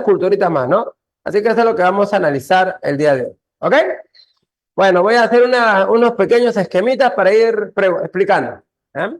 culturitas más, ¿no? Así que eso es lo que vamos a analizar el día de hoy. ¿Ok? Bueno, voy a hacer unos pequeños esquemitas para ir explicando. ¿Eh?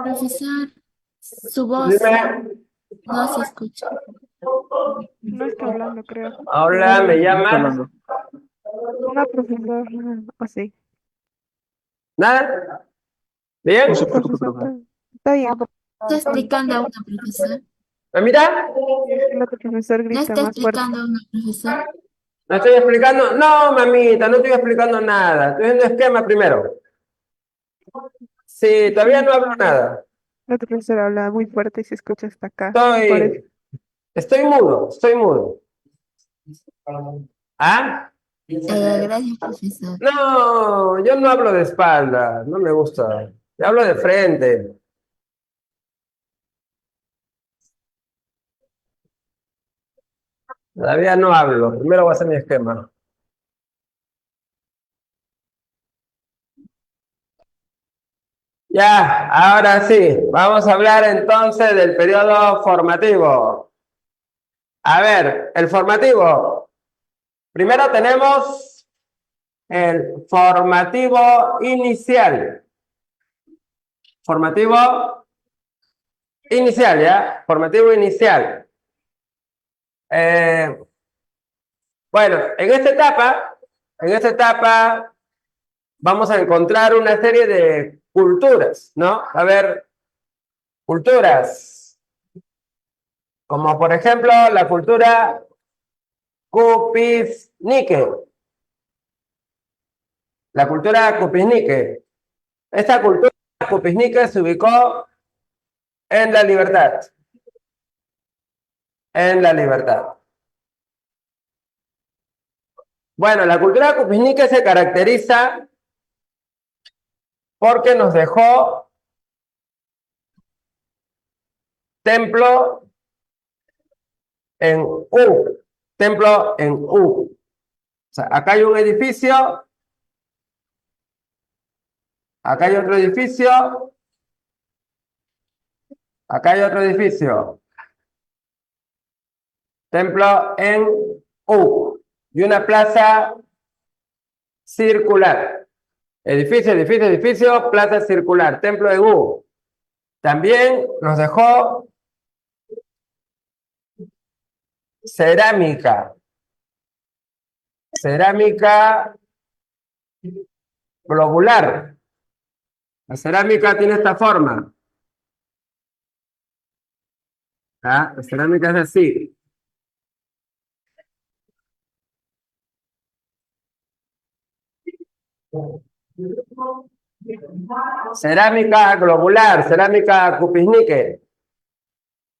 Profesor, su voz Dime. no se escucha. No está hablando, creo. Hola, ¿me No está llamas? hablando. No, profesor. O sí. ¿Nada? ¿Bien? No se No, preocupe, profesor. profe. Está bien. Está explicando a una profesor. ¿Me mira? Es que el otro profesor ¿No grita está más fuerte. explicando a una profesor? ¿No estoy explicando? No, mamita, no estoy explicando nada. Estoy viendo esquema primero. Sí, todavía no hablo nada. El otro profesor habla muy fuerte y se escucha hasta acá. Por eso. Estoy mudo, estoy mudo. ¿Ah? Gracias, profesor. No, yo no hablo de espalda, no me gusta. Yo hablo de frente. Todavía no hablo. Primero voy a hacer mi esquema. Ya, ahora sí, vamos a hablar entonces del periodo formativo. A ver, el formativo. Primero tenemos el formativo inicial. Formativo inicial, ¿ya? Formativo inicial. Bueno, en esta etapa vamos a encontrar una serie de culturas, ¿no? A ver, culturas, como por ejemplo la cultura Cupiznique. La cultura Cupiznique. Esta cultura Cupiznique se ubicó en la libertad. En la libertad. Bueno, la cultura Cupiznique se caracteriza porque nos dejó templo en U. Templo en U. O sea, acá hay un edificio, acá hay otro edificio, acá hay otro edificio. Templo en U. Y una plaza circular. Edificio, edificio, edificio, plaza circular, templo en U. También nos dejó cerámica. Cerámica globular. La cerámica tiene esta forma. ¿Ah? La cerámica es así. Cerámica globular, cerámica cupisnique.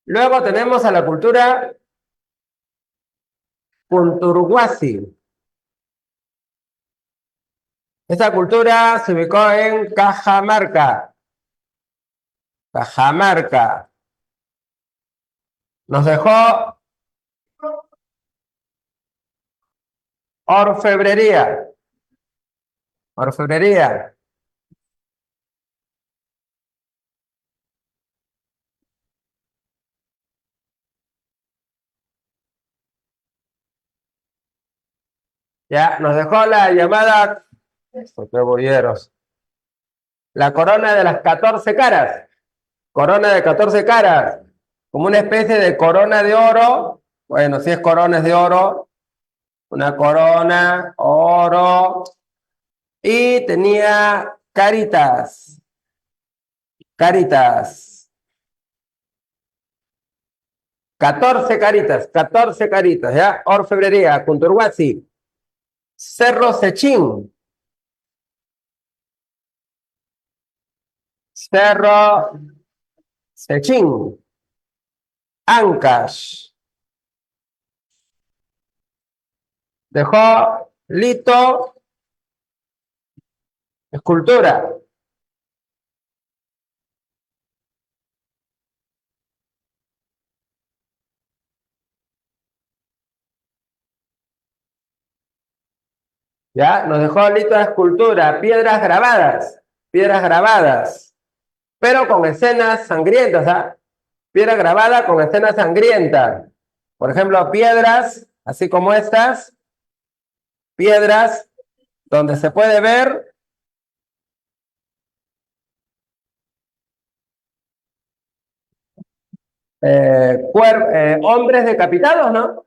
Luego tenemos a la cultura Kunturhuasi. Esta cultura se ubicó en Cajamarca. Cajamarca. Nos dejó orfebrería. Orfebrería. Ya, nos dejó la llamada, estos qué bolleros, la corona de las 14 caras. Corona de 14 caras. Como una especie de corona de oro. Bueno, si es corona es de oro. Una corona, oro. Y tenía caritas. Caritas. 14 caritas, ¿ya? Orfebrería, Kunturhuasi. Cerro Sechín. Cerro Sechín. Ancash. Dejó lito, escultura. ¿Ya? Nos dejó lito de escultura, piedras grabadas, pero con escenas sangrientas, ¿ah? Piedra grabada con escenas sangrientas. Por ejemplo, piedras, así como estas, piedras donde se puede ver hombres decapitados, ¿no?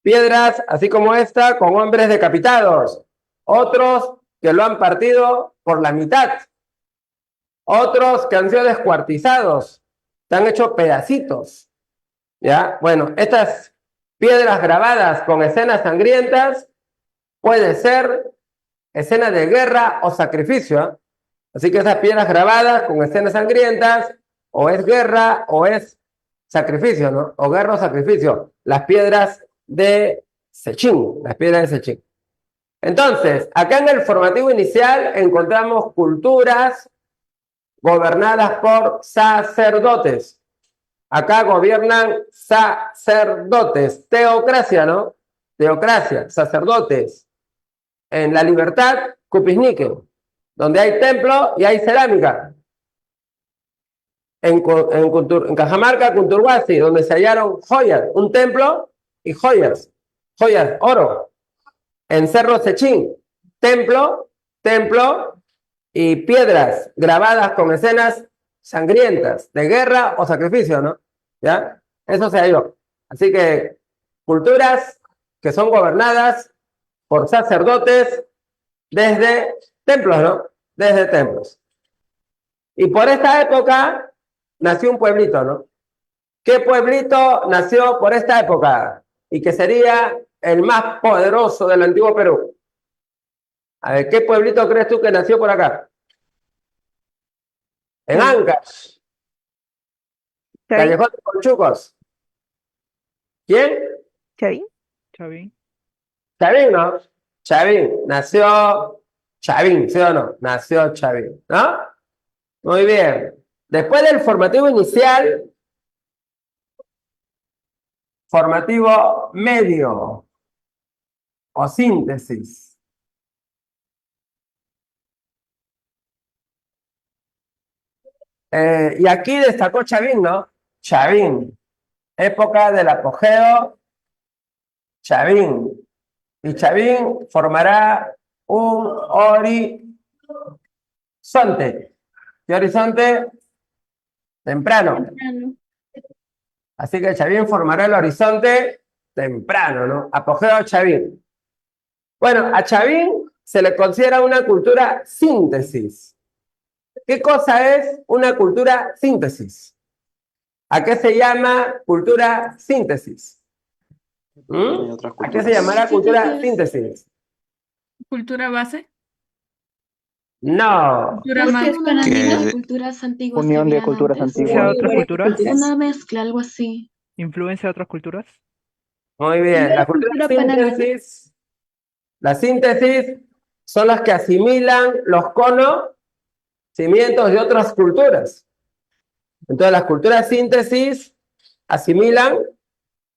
Piedras, así como esta, con hombres decapitados. Otros que lo han partido por la mitad. Otros que han sido descuartizados. Se han hecho pedacitos. ¿Ya? Bueno, estas piedras grabadas con escenas sangrientas puede ser escena de guerra o sacrificio. ¿Eh? Así que esas piedras grabadas con escenas sangrientas o es guerra o es sacrificio, ¿no? O guerra o sacrificio. Las piedras de Sechín, las piedras de Sechín. Entonces, acá en el formativo inicial encontramos culturas gobernadas por sacerdotes. Acá gobiernan sacerdotes, teocracia, ¿no? Teocracia, sacerdotes. En la libertad, cupisnique, donde hay templo y hay cerámica. En Cajamarca, Kunturhuasi, donde se hallaron joyas, un templo y joyas, oro. En Cerro Sechín, templo y piedras grabadas con escenas sangrientas, de guerra o sacrificio, ¿no? ¿Ya? Eso se halló. Así que culturas que son gobernadas por sacerdotes desde templos, ¿no? Desde templos. Y por esta época nació un pueblito, ¿no? ¿Qué pueblito nació por esta época? Y que sería el más poderoso del antiguo Perú. A ver, ¿qué pueblito crees tú que nació por acá? En Ancash. Chavín. Callejón de Conchucos. ¿Quién? Chavín. Chavín. Chavín, ¿no? Chavín. Nació Chavín, ¿sí o no? Nació Chavín, ¿no? Muy bien. Después del formativo inicial, formativo medio o síntesis. Y aquí destacó Chavín, ¿no? Chavín. Época del apogeo, Chavín. Y Chavín formará un horizonte. ¿Qué horizonte? Temprano. Así que Chavín formará el horizonte temprano, ¿no? Apogeo Chavín. Bueno, a Chavín se le considera una cultura síntesis. ¿Qué cosa es una cultura síntesis? ¿A qué se llama cultura síntesis? Hay otras ¿A qué se culturas. llamará cultura síntesis? ¿Cultura base? No. ¿Cultura Es más? que es una Que de las de- culturas antiguas que Unión de habían culturas antes. antiguas. ¿A otras culturas? Una mezcla, algo así. ¿Influencia de otras culturas? Muy bien. La cultura síntesis, la síntesis son las que asimilan los conocimientos de otras culturas. Entonces, las culturas síntesis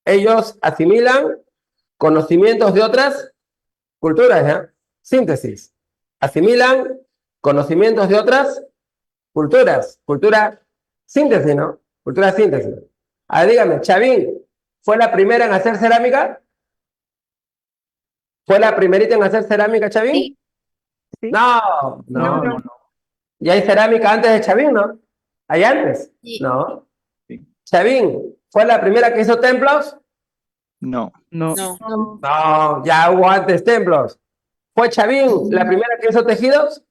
ellos asimilan conocimientos de otras culturas, ¿ya? Síntesis. Asimilan conocimientos de otras culturas. Cultura síntesis, ¿no? Cultura síntesis. A ver, dígame, Chavín, ¿fue la primera en hacer cerámica? ¿Fue la primerita en hacer cerámica, Chavín? Sí. Sí. No. No. ¿Y hay cerámica antes de Chavín, no? ¿Hay antes? Sí. No. Sí. Chavín, ¿fue la primera que hizo templos? No. No. No, ya hubo antes templos. ¿Fue Chavín la primera que hizo tejidos?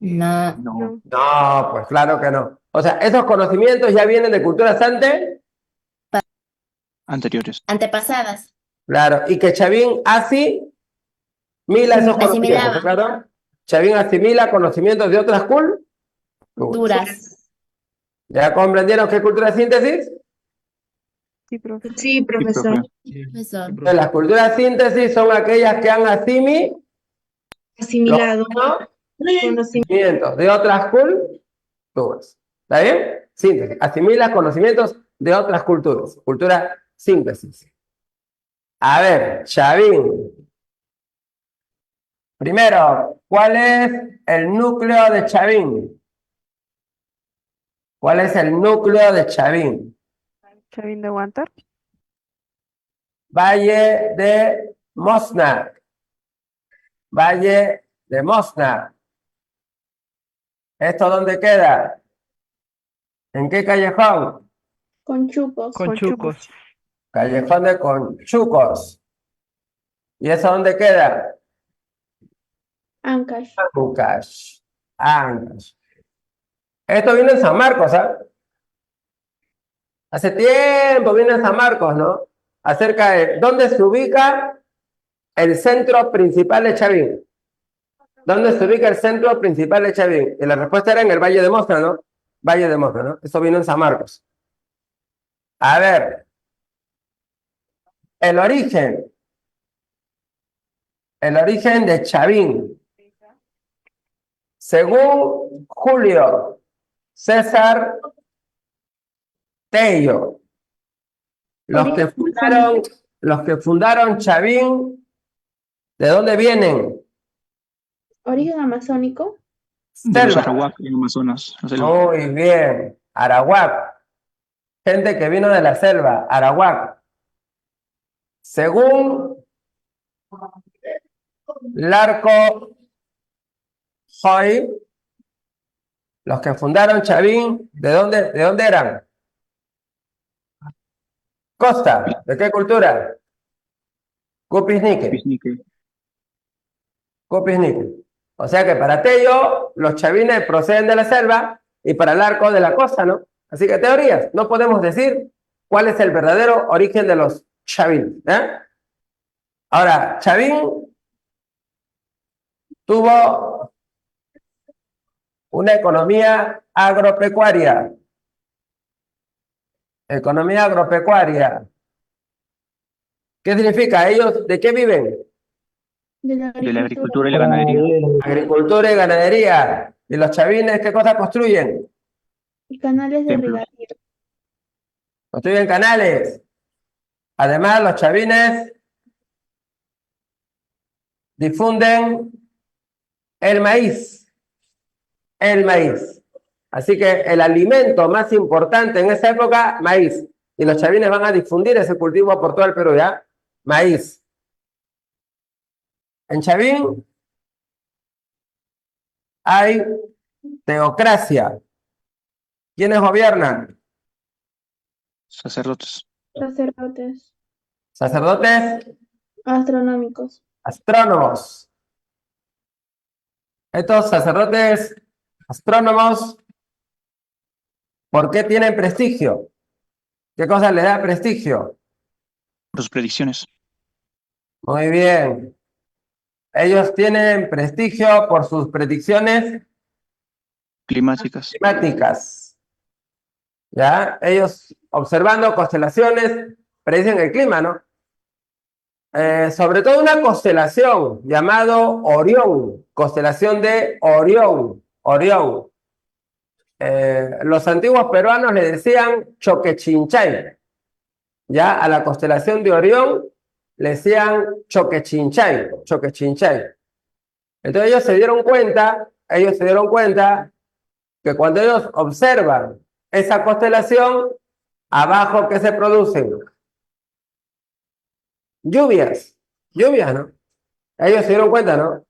No. No. No, pues claro que no. O sea, esos conocimientos ya vienen de culturas antes, Anteriores. Antepasadas. claro, y que Chavín asimila esos conocimientos, Asimilaba. claro. Chavín asimila conocimientos de otras culturas. Duras. ¿Ya comprendieron qué es cultura síntesis? Sí, profe. Sí, Sí, profesor. profe. Profesor. Entonces, las culturas síntesis son aquellas que han asimilado Asimilado. conocimientos de otras culturas. ¿Está bien? Síntesis. Asimila conocimientos de otras culturas. Cultura síntesis. A ver, Chavín. Primero, ¿cuál es el núcleo de Chavín? ¿Cuál es el núcleo de Chavín? Chavín de Huántar. Valle de Mosna. Valle de Mosna. ¿Esto dónde queda? ¿En qué callejón? Con chupos. Con Chucos. Callejón de Conchucos. ¿Y eso dónde queda? Ancash. Ancash. Ancash. Esto viene en San Marcos, ¿ah? Hace tiempo viene en San Marcos, ¿no? Acerca de dónde se ubica el centro principal de Chavín. ¿Dónde se ubica el centro principal de Chavín? Y la respuesta era en el Valle de Mostra, ¿no? Valle de Mostra, ¿no? Eso vino en San Marcos. A ver. El origen de Chavín. Según Julio César Tello, los que fundaron Chavín, ¿de dónde vienen? Origen amazónico. De los Selva. Arawak en Amazonas. La selva. Muy bien. Arawak. Gente que vino de la selva. Arawak. Según Larco Hoy, los que fundaron Chavín, ¿de dónde eran? Costa. ¿De qué cultura? Cupisnique. Pisnique. Cupisnique. O sea que para Tello, los chavines proceden de la selva y para el arco de la costa, ¿no? Así que teorías, no podemos decir cuál es el verdadero origen de los chavines, ¿eh? Ahora, Chavín tuvo una economía agropecuaria. Economía agropecuaria. ¿Qué significa? ¿Ellos de qué viven? De la De la agricultura y la Ah, ganadería. Agricultura y ganadería. ¿Y los chavines qué cosa construyen? Y canales de Templos. regadío. Construyen canales. Además, los chavines difunden el maíz. El maíz. Así que el alimento más importante en esa época, maíz. Y los chavines van a difundir ese cultivo por todo el Perú, ¿ya? Maíz. En Chavín hay teocracia. ¿Quiénes gobiernan? Sacerdotes. Sacerdotes. Sacerdotes, Astronómicos. astrónomos. Estos sacerdotes astrónomos, ¿por qué tienen prestigio? ¿Qué cosa les da prestigio? Por sus predicciones. Muy bien. Ellos tienen prestigio por sus predicciones Climáticas. climáticas. ¿Ya? Ellos, observando constelaciones, predicen el clima, ¿no? Sobre todo una constelación llamado Orión, constelación de Orión, Orión. Los antiguos peruanos le decían Choquechinchay, ya a la constelación de Orión le decían Choquechinchay, Choquechinchay. Entonces ellos se dieron cuenta que cuando ellos observan esa constelación, abajo, ¿qué se producen? Lluvias, ¿no? Ellos se dieron cuenta, ¿no?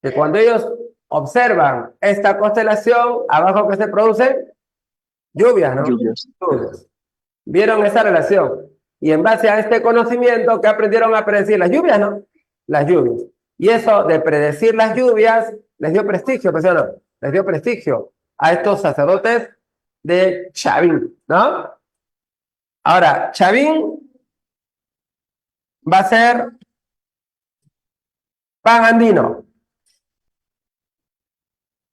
Que cuando ellos observan esta constelación, abajo, ¿qué se producen? Lluvias, ¿no? Lluvias. Lluvias. Vieron esa relación. Y en base a este conocimiento, ¿qué aprendieron a predecir? Las lluvias, ¿no? Las lluvias. Y eso de predecir las lluvias les dio prestigio, ¿pues, no? Les dio prestigio a estos sacerdotes de Chavín, ¿no? Ahora, Chavín va a ser pan andino.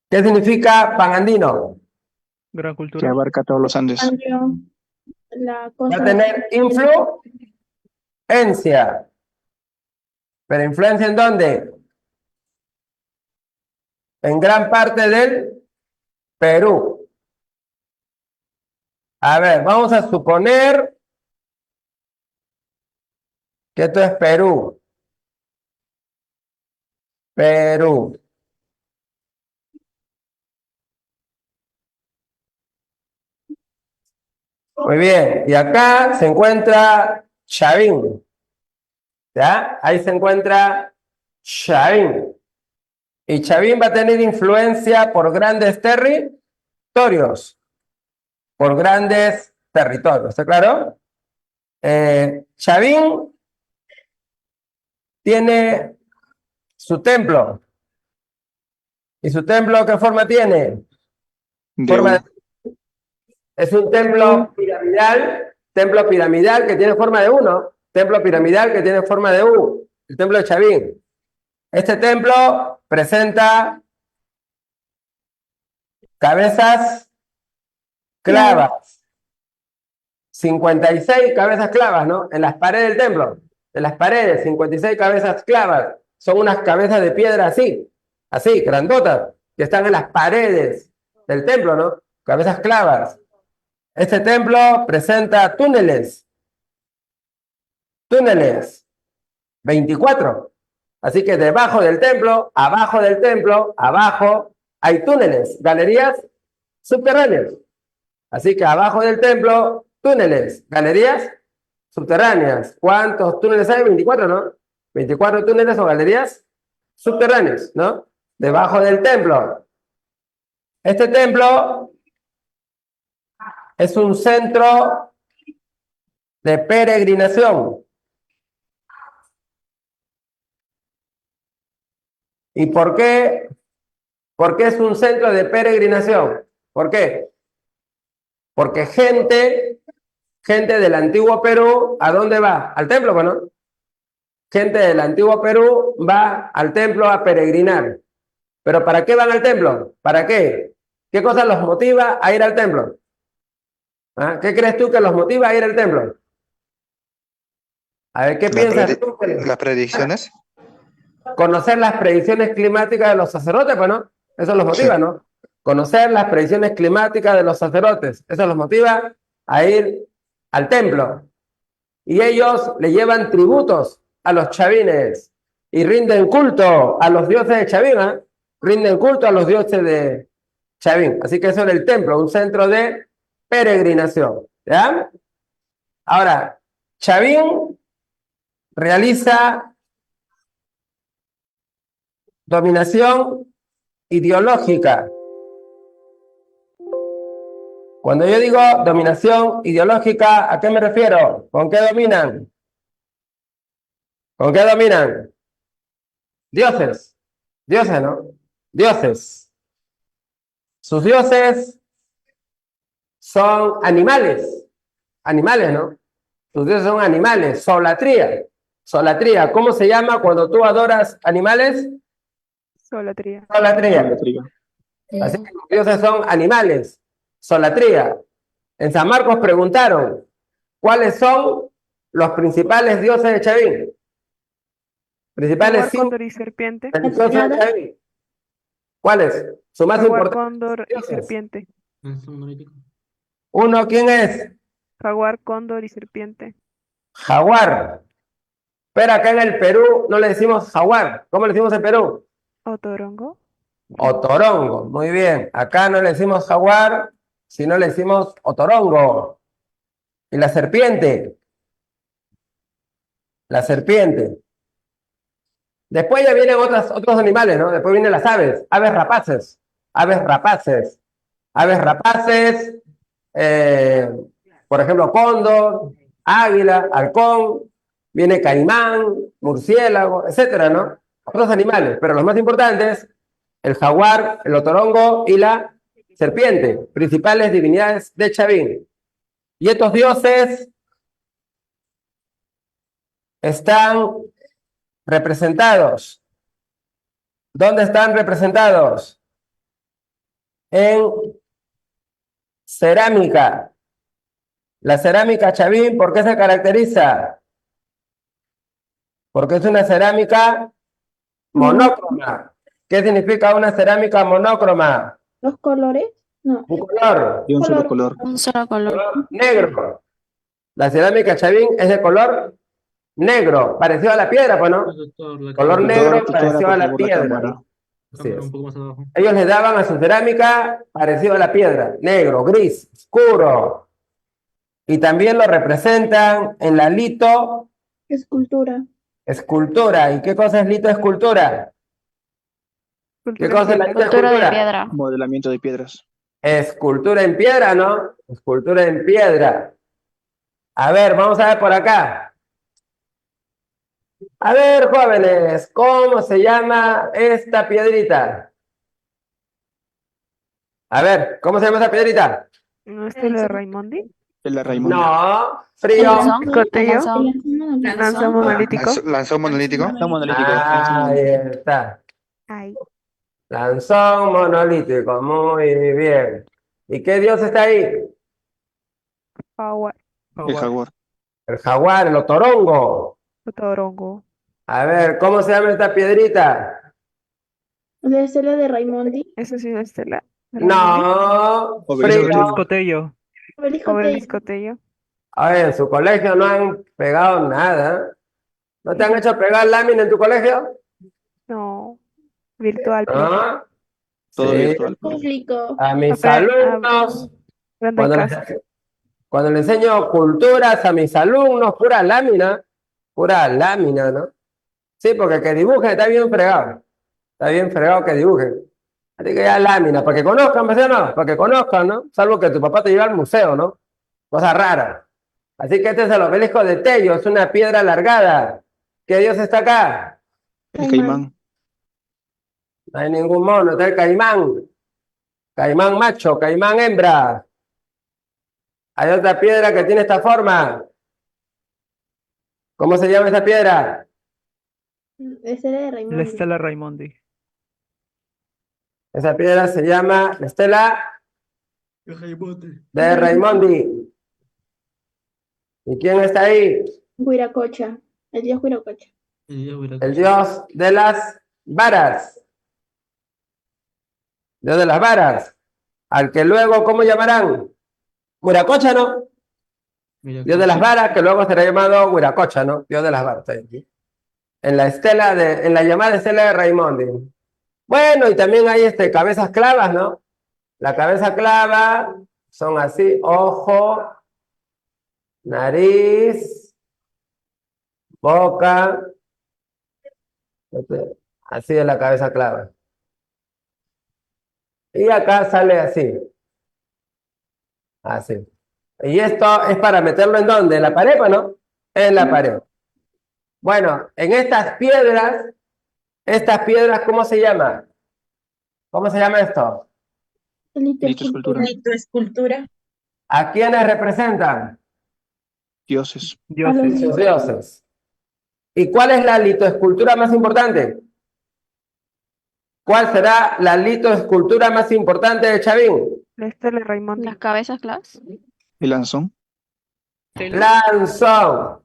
¿Qué significa pan andino? Gran Que cultura. abarca todos los Andes. Cambio la Va cosa. a tener influencia. ¿Pero influencia en dónde? En gran parte del Perú. A ver, vamos a suponer que esto es Perú. Perú. Muy bien. Y acá se encuentra Chavín. ¿Ya? Ahí se encuentra Chavín. Y Chavín va a tener influencia por grandes territorios. Por grandes territorios. ¿Está claro? Chavín tiene su templo. ¿Y su templo qué forma tiene? De Es un templo piramidal que tiene forma de U, ¿no? Templo piramidal que tiene forma de U, el templo de Chavín. Este templo presenta cabezas clavas, 56 cabezas clavas, ¿no? En las paredes del templo, en las paredes, 56 cabezas clavas. Son unas cabezas de piedra así, grandotas, que están en las paredes del templo, ¿no? Cabezas clavas. Este templo presenta túneles, 24. Así que debajo del templo, abajo, hay túneles, galerías subterráneas. Así que abajo del templo, túneles, galerías subterráneas. ¿Cuántos túneles hay? 24, ¿no? 24 túneles o galerías subterráneas, ¿no? Debajo del templo. Este templo es un centro de peregrinación. ¿Y por qué? ¿Por qué es un centro de peregrinación? ¿Por qué? Porque gente del antiguo Perú, ¿a dónde va? Al templo, ¿no? Gente del antiguo Perú va al templo a peregrinar. ¿Pero para qué van al templo? ¿Para qué? ¿Qué cosa los motiva a ir al templo? ¿Ah? ¿Qué crees tú que los motiva a ir al templo? A ver, ¿qué piensas tú? Las predicciones. Conocer las predicciones climáticas de los sacerdotes, pues, ¿no? Eso los motiva, ¿no? Conocer las predicciones climáticas de los sacerdotes. Eso los motiva a ir al templo. Y ellos le llevan tributos a los chavines y rinden culto a los dioses de Chavín, ¿eh? Rinden culto a los dioses de Chavín. Así que eso es el templo, un centro de peregrinación. ¿Ya? Ahora, Chavín realiza dominación ideológica. Cuando yo digo dominación ideológica, ¿a qué me refiero? ¿Con qué dominan? ¿Con qué dominan? Dioses. Dioses, ¿no? Dioses. Sus dioses son animales. animales, ¿no? Tus dioses son animales. Solatría. Solatría. ¿Cómo se llama cuando tú adoras animales? Solatría. Solatría. Idolatría. Así que los dioses son animales. Solatría. En San Marcos preguntaron, ¿cuáles son los principales dioses de Chavín? Principales Jaguar, cinco cóndor y serpiente. dioses de Chavín. ¿Cuáles? Su más Jaguar, importante. cóndor y dioses. serpiente. Uno, ¿quién es? Jaguar, cóndor y serpiente. Jaguar. Pero acá en el Perú no le decimos jaguar. ¿Cómo le decimos en Perú? Otorongo. Otorongo. Muy bien. Acá no le decimos jaguar, sino le decimos otorongo. ¿Y la serpiente? La serpiente. Después ya vienen otros animales, ¿no? Después vienen las aves. Aves rapaces. Aves rapaces. Aves rapaces. Por ejemplo, cóndor, águila, halcón. Viene caimán, murciélago, etcétera, ¿no? Otros animales, pero los más importantes, el jaguar, el otorongo y la serpiente, principales divinidades de Chavín. Y estos dioses están representados. ¿Dónde están representados? En cerámica. La cerámica Chavín, ¿por qué se caracteriza? Porque es una cerámica monócroma. ¿Qué significa una cerámica monócroma? ¿Los colores? No. Un color. De un solo color. Un solo color. Color negro. La cerámica Chavín es de color negro, parecido a la piedra, pues, ¿no? Color negro parecido a la piedra. Así es. Ellos le daban a su cerámica parecido a la piedra, negro, gris, oscuro. Y también lo representan en la lito Escultura. escultura. ¿Y qué cosa es lito escultura? ¿Qué cosa es la lito Cultura de escultura? piedra. Modelamiento de piedras. Escultura en piedra, ¿no? Escultura en piedra. A ver, vamos a ver por acá. A ver, jóvenes, ¿cómo se llama esta piedrita? A ver, ¿cómo se llama esta piedrita? ¿No es el de Raimondi? Es la Raimundo. No, frío. Lanzón. Escotello. Lanzón. Lanza monolítico. Lanzón monolítico. Está monolítico. Ahí está. Ay. Lanzón monolítico, muy bien. ¿Y qué dios está ahí? Jaguar. El jaguar. El jaguar, el otorongo. Otorongo. A ver, ¿cómo se llama esta piedrita? La estela de Raimondi. Eso sí, es la. No, Obelisco. frío. Cotello. Obelisco Obelisco Tello. A ver, en su colegio no han pegado nada. ¿No te han hecho pegar lámina en tu colegio? No. Virtual, profe. ¿No? Todo Sí. virtual. público. A mis Acá, alumnos, Hablando de cuando casa. cuando le enseño culturas a mis alumnos, pura lámina, ¿no? Sí, porque que dibujen está bien fregado. Está bien fregado que dibujen. Así que ya lámina, para que conozcan, ¿me entiendes? No, para que conozcan, ¿no? Salvo que tu papá te lleve al museo, ¿no? Cosa rara. Así que este es el obelisco de Tello, es una piedra alargada. ¿Qué dios está acá? El caimán. No hay ningún mono, está el caimán. Caimán macho, caimán hembra. Hay otra piedra que tiene esta forma. ¿Cómo se llama esta piedra? La estela de La Raimondi. Estela Raimondi. Esa piedra se llama la estela de Raimondi. ¿Y quién está ahí? Huiracocha. El dios Huiracocha. El dios de las varas. Dios de las varas. Al que luego, ¿cómo llamarán? Huiracocha, ¿no? Dios de las varas, que luego será llamado Huiracocha, ¿no? Dios de las varas. Está ahí. En la llamada estela de Raimondi. Bueno, y también hay cabezas clavas, ¿no? La cabeza clava son así, ojo, nariz, boca, así es la cabeza clava. Y acá sale así. Así. Y esto es para meterlo ¿en dónde? ¿En la pared, pues, no? En la pared. Bueno, en estas piedras, ¿cómo se llama? ¿Cómo se llama esto? Litoescultura. Litoescultura. Litoescultura. ¿A quiénes representan? Dioses. Sus dioses. ¿Y cuál es la litoescultura más importante? ¿Cuál será la litoescultura más importante de Chavín? La estela de Raimundo. Las cabezas claras. El lanzón. Lanzón.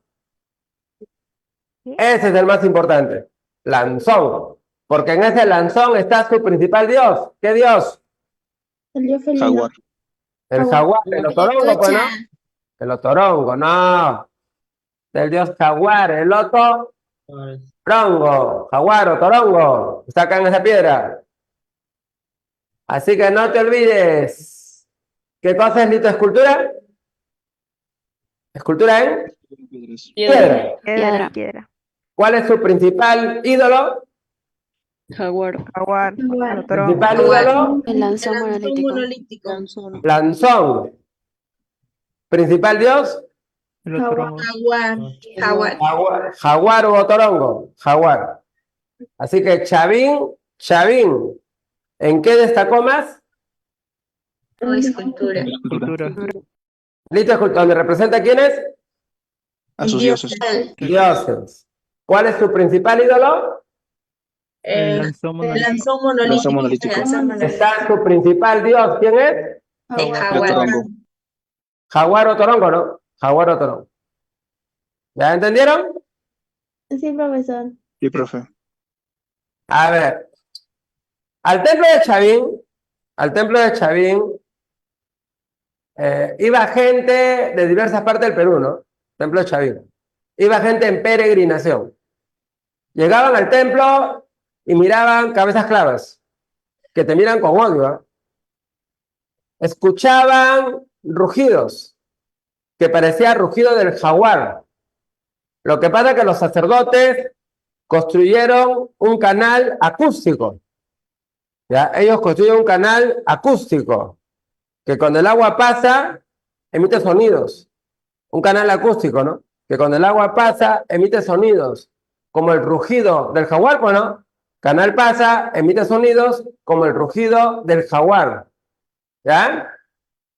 Ese es el más importante. Lanzón. Porque en ese lanzón está su principal dios. ¿Qué dios? El dios felino. Jaguar. El jaguar, el otorongo, pues, ¿no? El otorongo, no. Del dios jaguar, el otorongo. Jaguar, otorongo. Está acá en esa piedra. Así que no te olvides. ¿Qué cosa es litoescultura? Escultura en piedra. Piedra. ¿Cuál es su principal ídolo? Jaguar. Jaguar. Jaguar. Otorongo. Principal ídolo, El lanzón monolítico. Lanzón. Principal dios, Jaguar. jaguar o otorongo. Jaguar. Así que Chavín, ¿en qué destacó más? Escultura. Litoescultura, ¿donde representa a quiénes? A sus dioses. Dioses. ¿Cuál es su principal ídolo? El lanzón Lanzón monolítico. Está su principal dios, ¿quién es? El otorongo. Jaguar o torongo, ¿no? Jaguar o torongo. ¿Ya entendieron? Sí, profesor. Sí, profe. A ver. Al templo de Chavín, iba gente de diversas partes del Perú, ¿no? Templo de Chavín. Iba gente en peregrinación. Llegaban al templo y miraban cabezas clavas, que te miran con odio, ¿eh? Escuchaban rugidos, que parecía rugido del jaguar. Lo que pasa es que los sacerdotes construyeron un canal acústico. ¿Ya? Ellos construyen un canal acústico, que cuando el agua pasa, emite sonidos. Un canal acústico, ¿no? Que cuando el agua pasa, emite sonidos, como el rugido del jaguar, pues, ¿no? Canal pasa, emite sonidos como el rugido del jaguar. ¿Ya?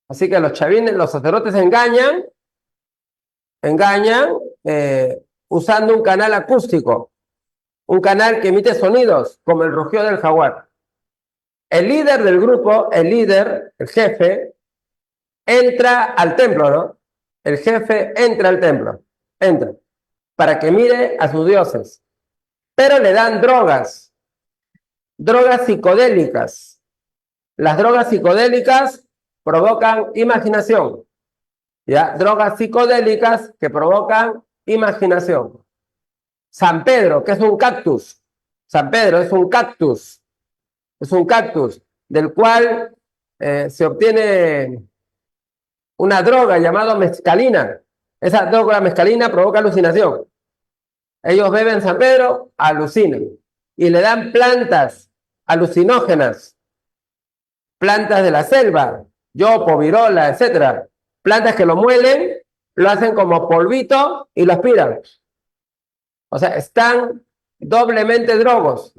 Así que los chavines, los sacerdotes engañan usando un canal acústico, un canal que emite sonidos como el rugido del jaguar. El líder del grupo, el jefe, entra al templo, ¿no? El jefe entra al templo, para que mire a sus dioses. Pero le dan drogas psicodélicas. Las drogas psicodélicas provocan imaginación. ¿Ya? Drogas psicodélicas que provocan imaginación. San Pedro, que es un cactus. San Pedro es un cactus. Es un cactus del cual se obtiene una droga llamada mescalina. Esa droga mescalina provoca alucinación. Ellos beben San Pedro, alucinan. Y le dan plantas alucinógenas. Plantas de la selva, yopo, virola, etcétera. Plantas que lo muelen, lo hacen como polvito y lo aspiran. O sea, están doblemente drogos.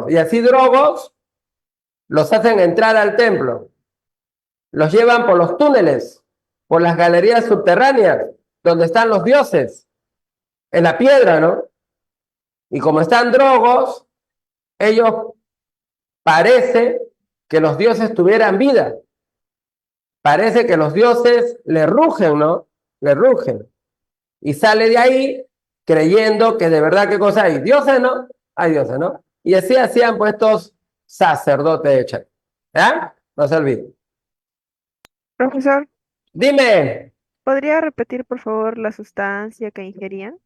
Y así drogos los hacen entrar al templo. Los llevan por los túneles, por las galerías subterráneas, donde están los dioses, en la piedra, ¿no? Y como están drogos, ellos parece que los dioses tuvieran vida. Parece que los dioses le rugen, ¿no? Le rugen. Y sale de ahí creyendo que de verdad, ¿qué cosa hay? Dioses, ¿no? Hay dioses, ¿no? Y así hacían pues estos sacerdotes de Chavín. ¿Ya? No se olviden. Profesor, Dime, ¿podría repetir por favor la sustancia que ingerían?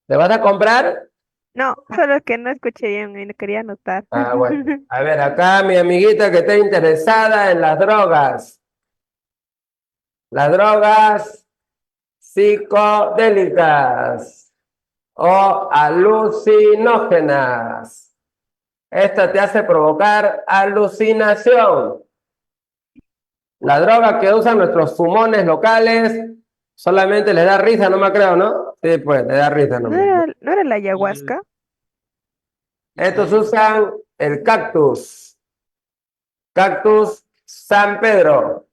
¿te vas a comprar? No, solo que no escuché bien y no quería anotar. Ah, bueno. A ver, acá mi amiguita que está interesada en las drogas. Las drogas psicodélicas o alucinógenas. Esta te hace provocar alucinación. La droga que usan nuestros fumones locales solamente les da risa, no me creo, ¿no? Sí, pues, le da risa, no ¿No era la ayahuasca? Estos usan el cactus. Cactus San Pedro.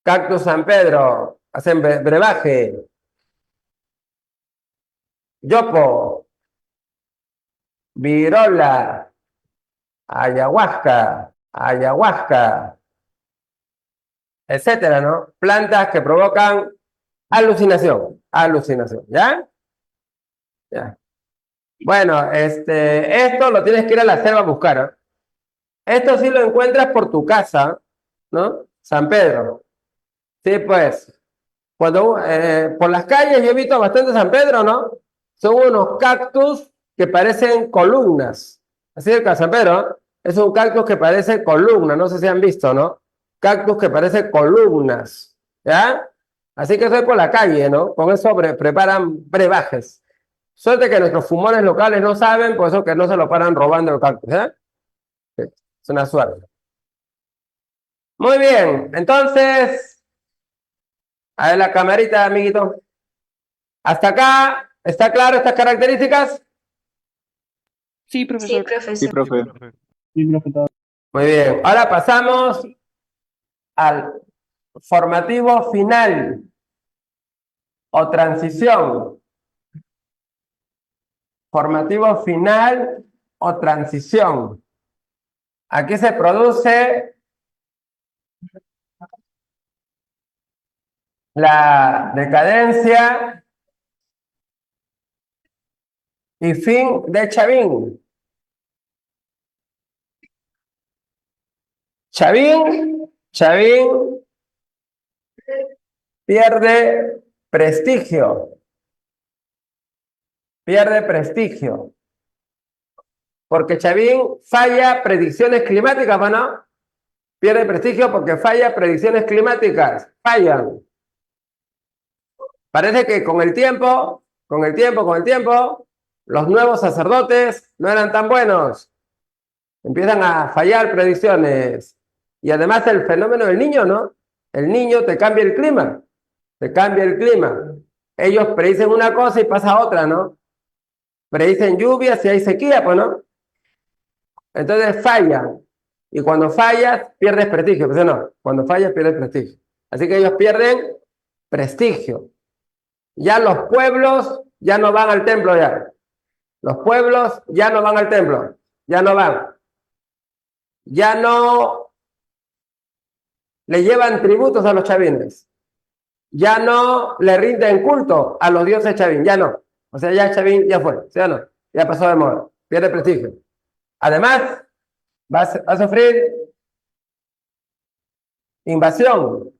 Cactus San Pedro. hacen brebaje. Yopo, virola, ayahuasca, etcétera, ¿no? Plantas que provocan alucinación, ¿ya? Ya. Bueno, esto lo tienes que ir a la selva a buscar, ¿eh? Esto sí lo encuentras por tu casa, ¿no? San Pedro. Sí, pues, cuando por las calles yo he visto bastante San Pedro, ¿no? Son unos cactus que parecen columnas. Así es el San Pedro, ¿eh? Es un cactus que parece columna, no sé si han visto, ¿no? Cactus que parecen columnas, ¿ya? Así que soy por la calle, ¿no? Con eso preparan brebajes. Suerte que nuestros fumones locales no saben, por eso que no se lo paran robando el cactus, ¿eh? Sí, es una suerte. Muy bien, entonces, a ver la camarita, amiguito. Hasta acá, ¿está claro estas características? Sí, profesor. Sí, profe. Muy bien, ahora pasamos al formativo final o transición. Formativo final o transición. Aquí se produce la decadencia y fin de Chavín. Chavín pierde prestigio. Porque Chavín falla predicciones climáticas, ¿no? Pierde prestigio porque falla predicciones climáticas. Fallan. Parece que con el tiempo, los nuevos sacerdotes no eran tan buenos. Empiezan a fallar predicciones. Y además el fenómeno del niño, ¿no? El niño te cambia el clima. Ellos predicen una cosa y pasa otra, ¿no? Predicen lluvia si hay sequía, pues, ¿no? Entonces fallan. Y cuando fallas, pierdes prestigio. Pues no, cuando fallas, pierdes prestigio. Así que ellos pierden prestigio. Ya los pueblos ya no van al templo ya. Los pueblos ya no van al templo. Ya no van. Ya no le llevan tributos a los chavines. Ya no le rinden culto a los dioses chavín. Ya no. O sea, ya Chavín ya fue. ¿Sí o no? Ya pasó de moda. Pierde prestigio. Además, va a sufrir invasión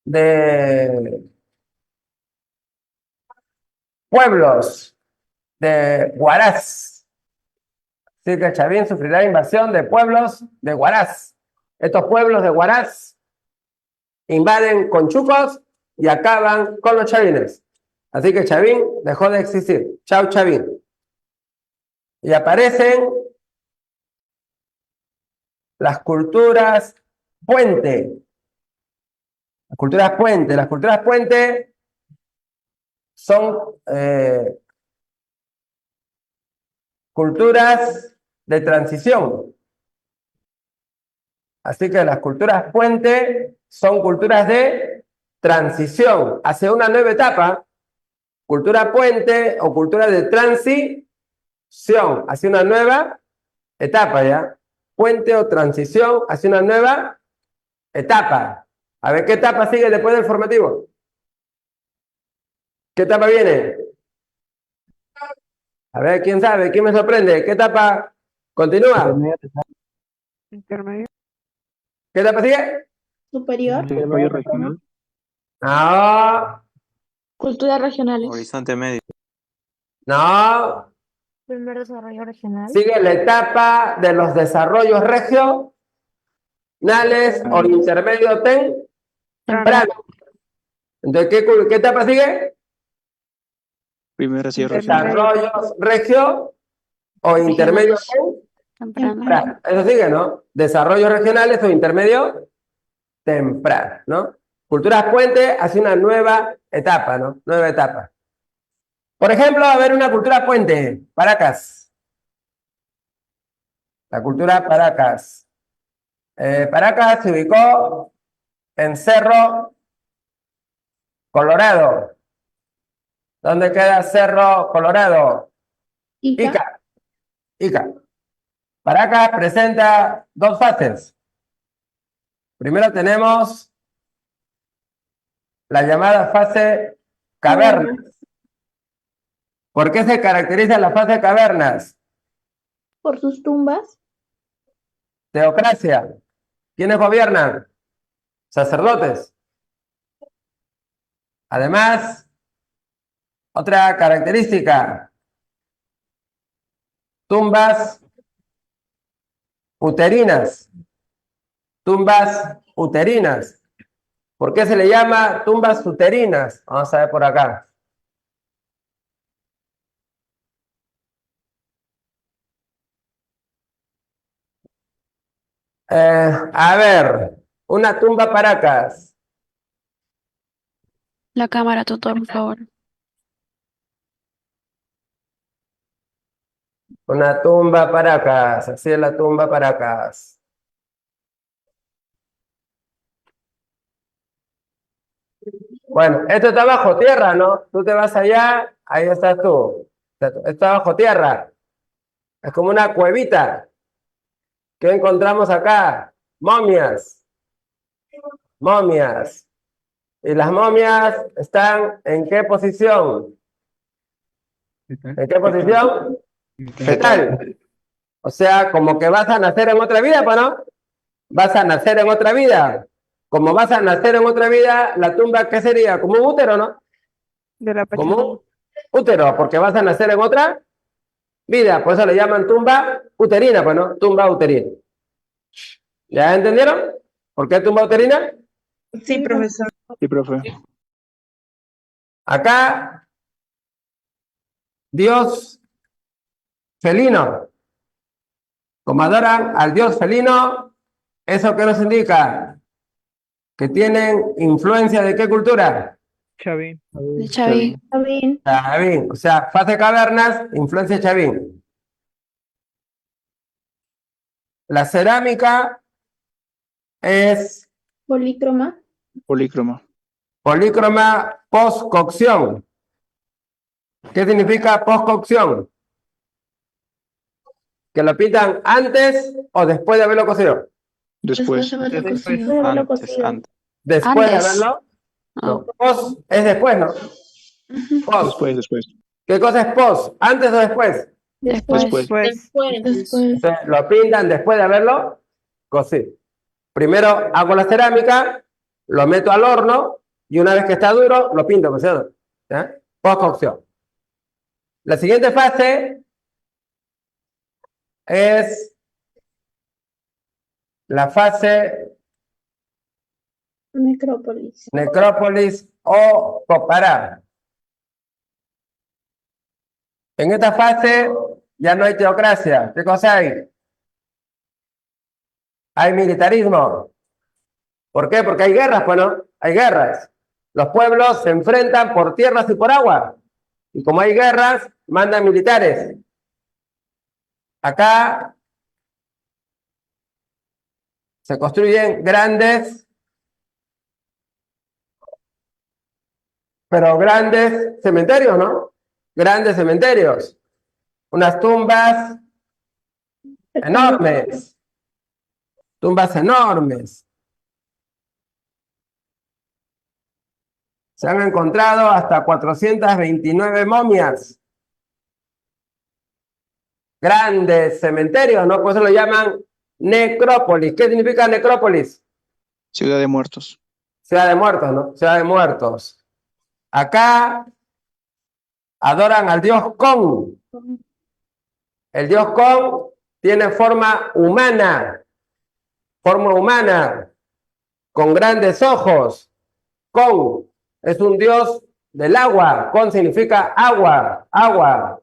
de pueblos de Huaraz. Así que Chavín sufrirá invasión de pueblos de Huaraz. Estos pueblos de Huaraz invaden con chucos y acaban con los chavines. Así que Chavín dejó de existir. Chau, Chavín. Y aparecen las culturas puente. Las culturas puente son culturas de transición. Así que las culturas puente son culturas de transición hacia una nueva etapa. Cultura puente o cultura de transición hacia una nueva etapa, ¿ya? Puente o transición hacia una nueva etapa. A ver, ¿qué etapa sigue después del formativo? ¿Qué etapa viene? A ver, ¿quién sabe? ¿Quién me sorprende? ¿Qué etapa continúa? Intermedio. ¿Qué etapa sigue? Superior. Desarrollo regional. No, Culturas regionales. Horizonte medio. no. Primer desarrollo regional. Sigue la etapa de los desarrollos regionales o intermedio temprano. Entonces, ¿qué etapa sigue? Primer desarrollo regional. Desarrollos regio o intermedio temprano. Eso sigue, ¿no? Desarrollos regionales o intermedio temprano, ¿no? Culturas puente hacia una nueva etapa, ¿no? Nueva etapa. Por ejemplo, a ver una cultura puente, Paracas. La cultura Paracas. Paracas se ubicó en Cerro Colorado. ¿Dónde queda Cerro Colorado? Ica. Ica. Paracas presenta dos fases. Primero tenemos la llamada fase cavernas. ¿Por qué se caracteriza la fase cavernas? Por sus tumbas. Teocracia. ¿Quiénes gobiernan? Sacerdotes. Además, otra característica, tumbas uterinas. Tumbas uterinas. ¿Por qué se le llama tumbas uterinas? Vamos a ver por acá. A ver, una tumba Paracas. La cámara, tutor, por favor. Una tumba Paracas, así es la tumba Paracas. Bueno, esto está bajo tierra, ¿no? Tú te vas allá, ahí estás tú. Esto está bajo tierra. Es como una cuevita. ¿Qué encontramos acá? Momias. Momias. ¿Y las momias están en qué posición? ¿En qué posición? Fetal. O sea, como que vas a nacer en otra vida, pues, ¿no? Vas a nacer en otra vida. Como vas a nacer en otra vida, la tumba, ¿qué sería? Como un útero, ¿no? De la Como Pachamama. un útero, porque vas a nacer en otra vida. Por eso le llaman tumba uterina, pues, ¿no? Tumba uterina. ¿Ya entendieron? ¿Por qué tumba uterina? Sí, profesor. Sí, profe. Acá, Dios felino. Como adoran al Dios felino, ¿eso qué nos indica? Que tienen influencia de qué cultura? Chavín. De Chavín. Está bien. Chavín. O sea, fase cavernas, influencia Chavín. La cerámica es Polícroma. Polícroma. polícroma post-cocción. ¿Qué significa post-cocción? Que lo pintan antes o después de haberlo cocido. Después. de haberlo Después. cocido. Puede haberlo cocido. Después de Antes. haberlo. Ah. No, post es después, ¿no? Ujú. Post. Después. ¿Qué cosa es post? ¿Antes o después? Después. Después. Después. Entonces, lo pintan después de haberlo cocido. Primero hago la cerámica, lo meto al horno y una vez que está duro, lo pinto, ¿cierto? ¿Ya? Post-cocción. La siguiente fase es la fase Necrópolis. necrópolis o copará. En esta fase ya no hay teocracia. ¿Qué cosa hay? Hay militarismo. ¿Por qué? Porque hay guerras, pues, ¿no? Hay guerras. Los pueblos se enfrentan por tierras y por agua. Y como hay guerras, mandan militares. Acá se construyen grandes, pero grandes cementerios, ¿no? Grandes cementerios. Unas tumbas enormes. Tumbas enormes. Se han encontrado hasta 429 momias. Grandes cementerios, ¿no? Por eso lo llaman necrópolis. ¿Qué significa necrópolis? Ciudad de Muertos. Ciudad de muertos, ¿no? Ciudad de muertos. Acá adoran al dios Kon. El dios Kon tiene forma humana, con grandes ojos. Kon es un dios del agua. Kon significa agua, agua.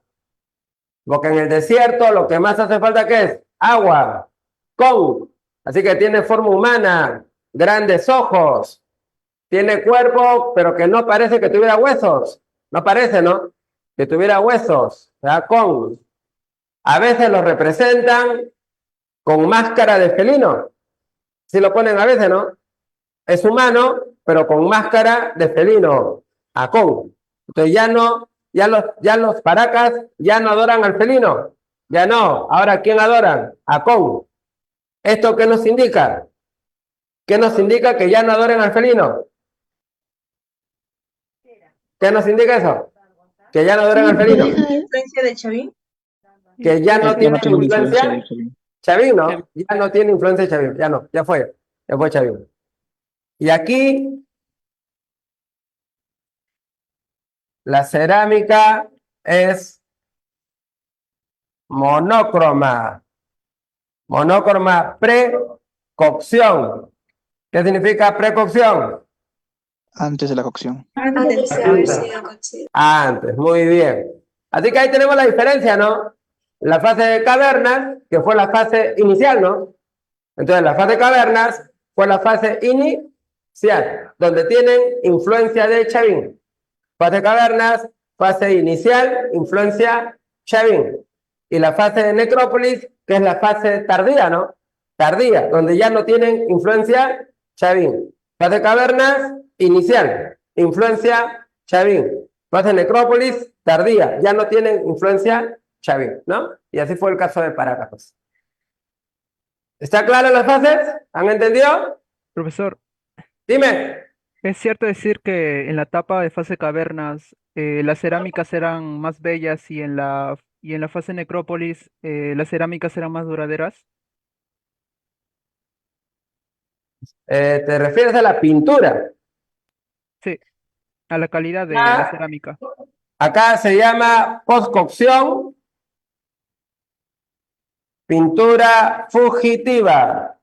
Porque en el desierto lo que más hace falta ¿qué es? Agua. Kon. Así que tiene forma humana, grandes ojos. Tiene cuerpo, pero que no parece que tuviera huesos. No parece, ¿no? Que tuviera huesos. ¿Verdad? Kon. A veces lo representan con máscara de felino. Si lo ponen a veces, ¿no? Es humano, pero con máscara de felino, Akon. Entonces ya los paracas ya no adoran al felino. Ya no. Ahora, ¿quién adoran? Akon. ¿Esto qué nos indica? ¿Qué nos indica que ya no adoren al felino? ¿Qué nos indica eso? Que ya no adoran al felino. ¿Influencia de Chavín? Que ya no Ya tiene no tiene influencia influencia. de Chavín. Chavín, ¿no? Ya no tiene influencia de Chavín. Ya no, ya fue Chavín. Y aquí la cerámica es monócroma. Monócroma precocción. ¿Qué significa precocción? Antes de la cocción. Antes, muy bien. Así que ahí tenemos la diferencia, ¿no? La fase de cavernas, que fue la fase inicial, ¿no? Entonces, la fase de cavernas fue la fase inicial, donde tienen influencia de Chavín. Fase de cavernas, fase inicial, influencia Chavín. Y la fase de necrópolis, que es la fase tardía, ¿no? Tardía, donde ya no tienen influencia Chavín. Fase de cavernas, inicial, influencia Chavín. Fase de necrópolis, tardía, ya no tienen influencia Chavín, ¿no? Y así fue el caso de Paracas. ¿Está clara las fases? ¿Han entendido? Profesor, Dime. ¿es cierto decir que en la etapa de fase cavernas las cerámicas eran más bellas y en la fase necrópolis las cerámicas eran más duraderas? ¿Te refieres a la pintura? Sí, a la calidad de la cerámica. Acá se llama postcocción, pintura fugitiva.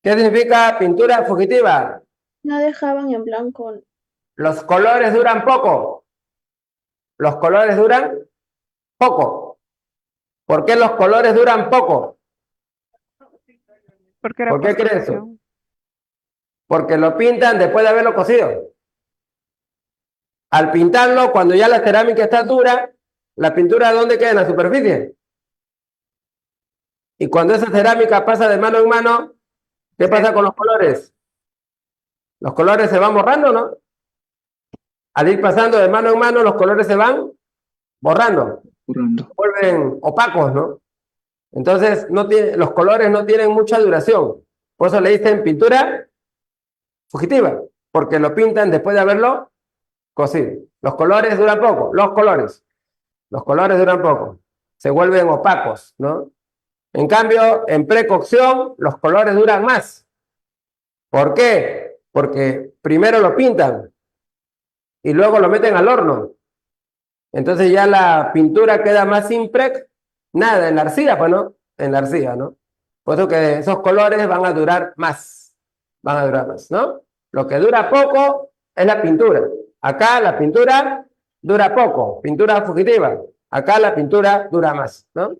¿Qué significa pintura fugitiva? No dejaban en blanco. Los colores duran poco. Los colores duran poco. ¿Por qué los colores duran poco? Porque era ¿Por qué crees eso? postcocción. Porque lo pintan después de haberlo cocido. Al pintarlo, cuando ya la cerámica está dura, la pintura ¿dónde queda? En la superficie. Y cuando esa cerámica pasa de mano en mano, ¿qué pasa con los colores? Los colores se van borrando, ¿no? Al ir pasando de mano en mano, los colores se van borrando, Currando. vuelven opacos, ¿no? Entonces, los colores no tienen mucha duración. Por eso le dicen pintura fugitiva, porque lo pintan después de haberlo cocido. Los colores duran poco, los colores duran poco, se vuelven opacos, ¿no? En cambio, en precocción, los colores duran más. ¿Por qué? Porque primero lo pintan y luego lo meten al horno. Entonces ya la pintura queda más impregnada en la arcilla, pues, ¿no? En la arcilla, ¿no? Por eso que esos colores van a durar más. Van a durar más, ¿no? Lo que dura poco es la pintura. Acá la pintura dura poco, pintura fugitiva. Acá la pintura dura más, ¿no?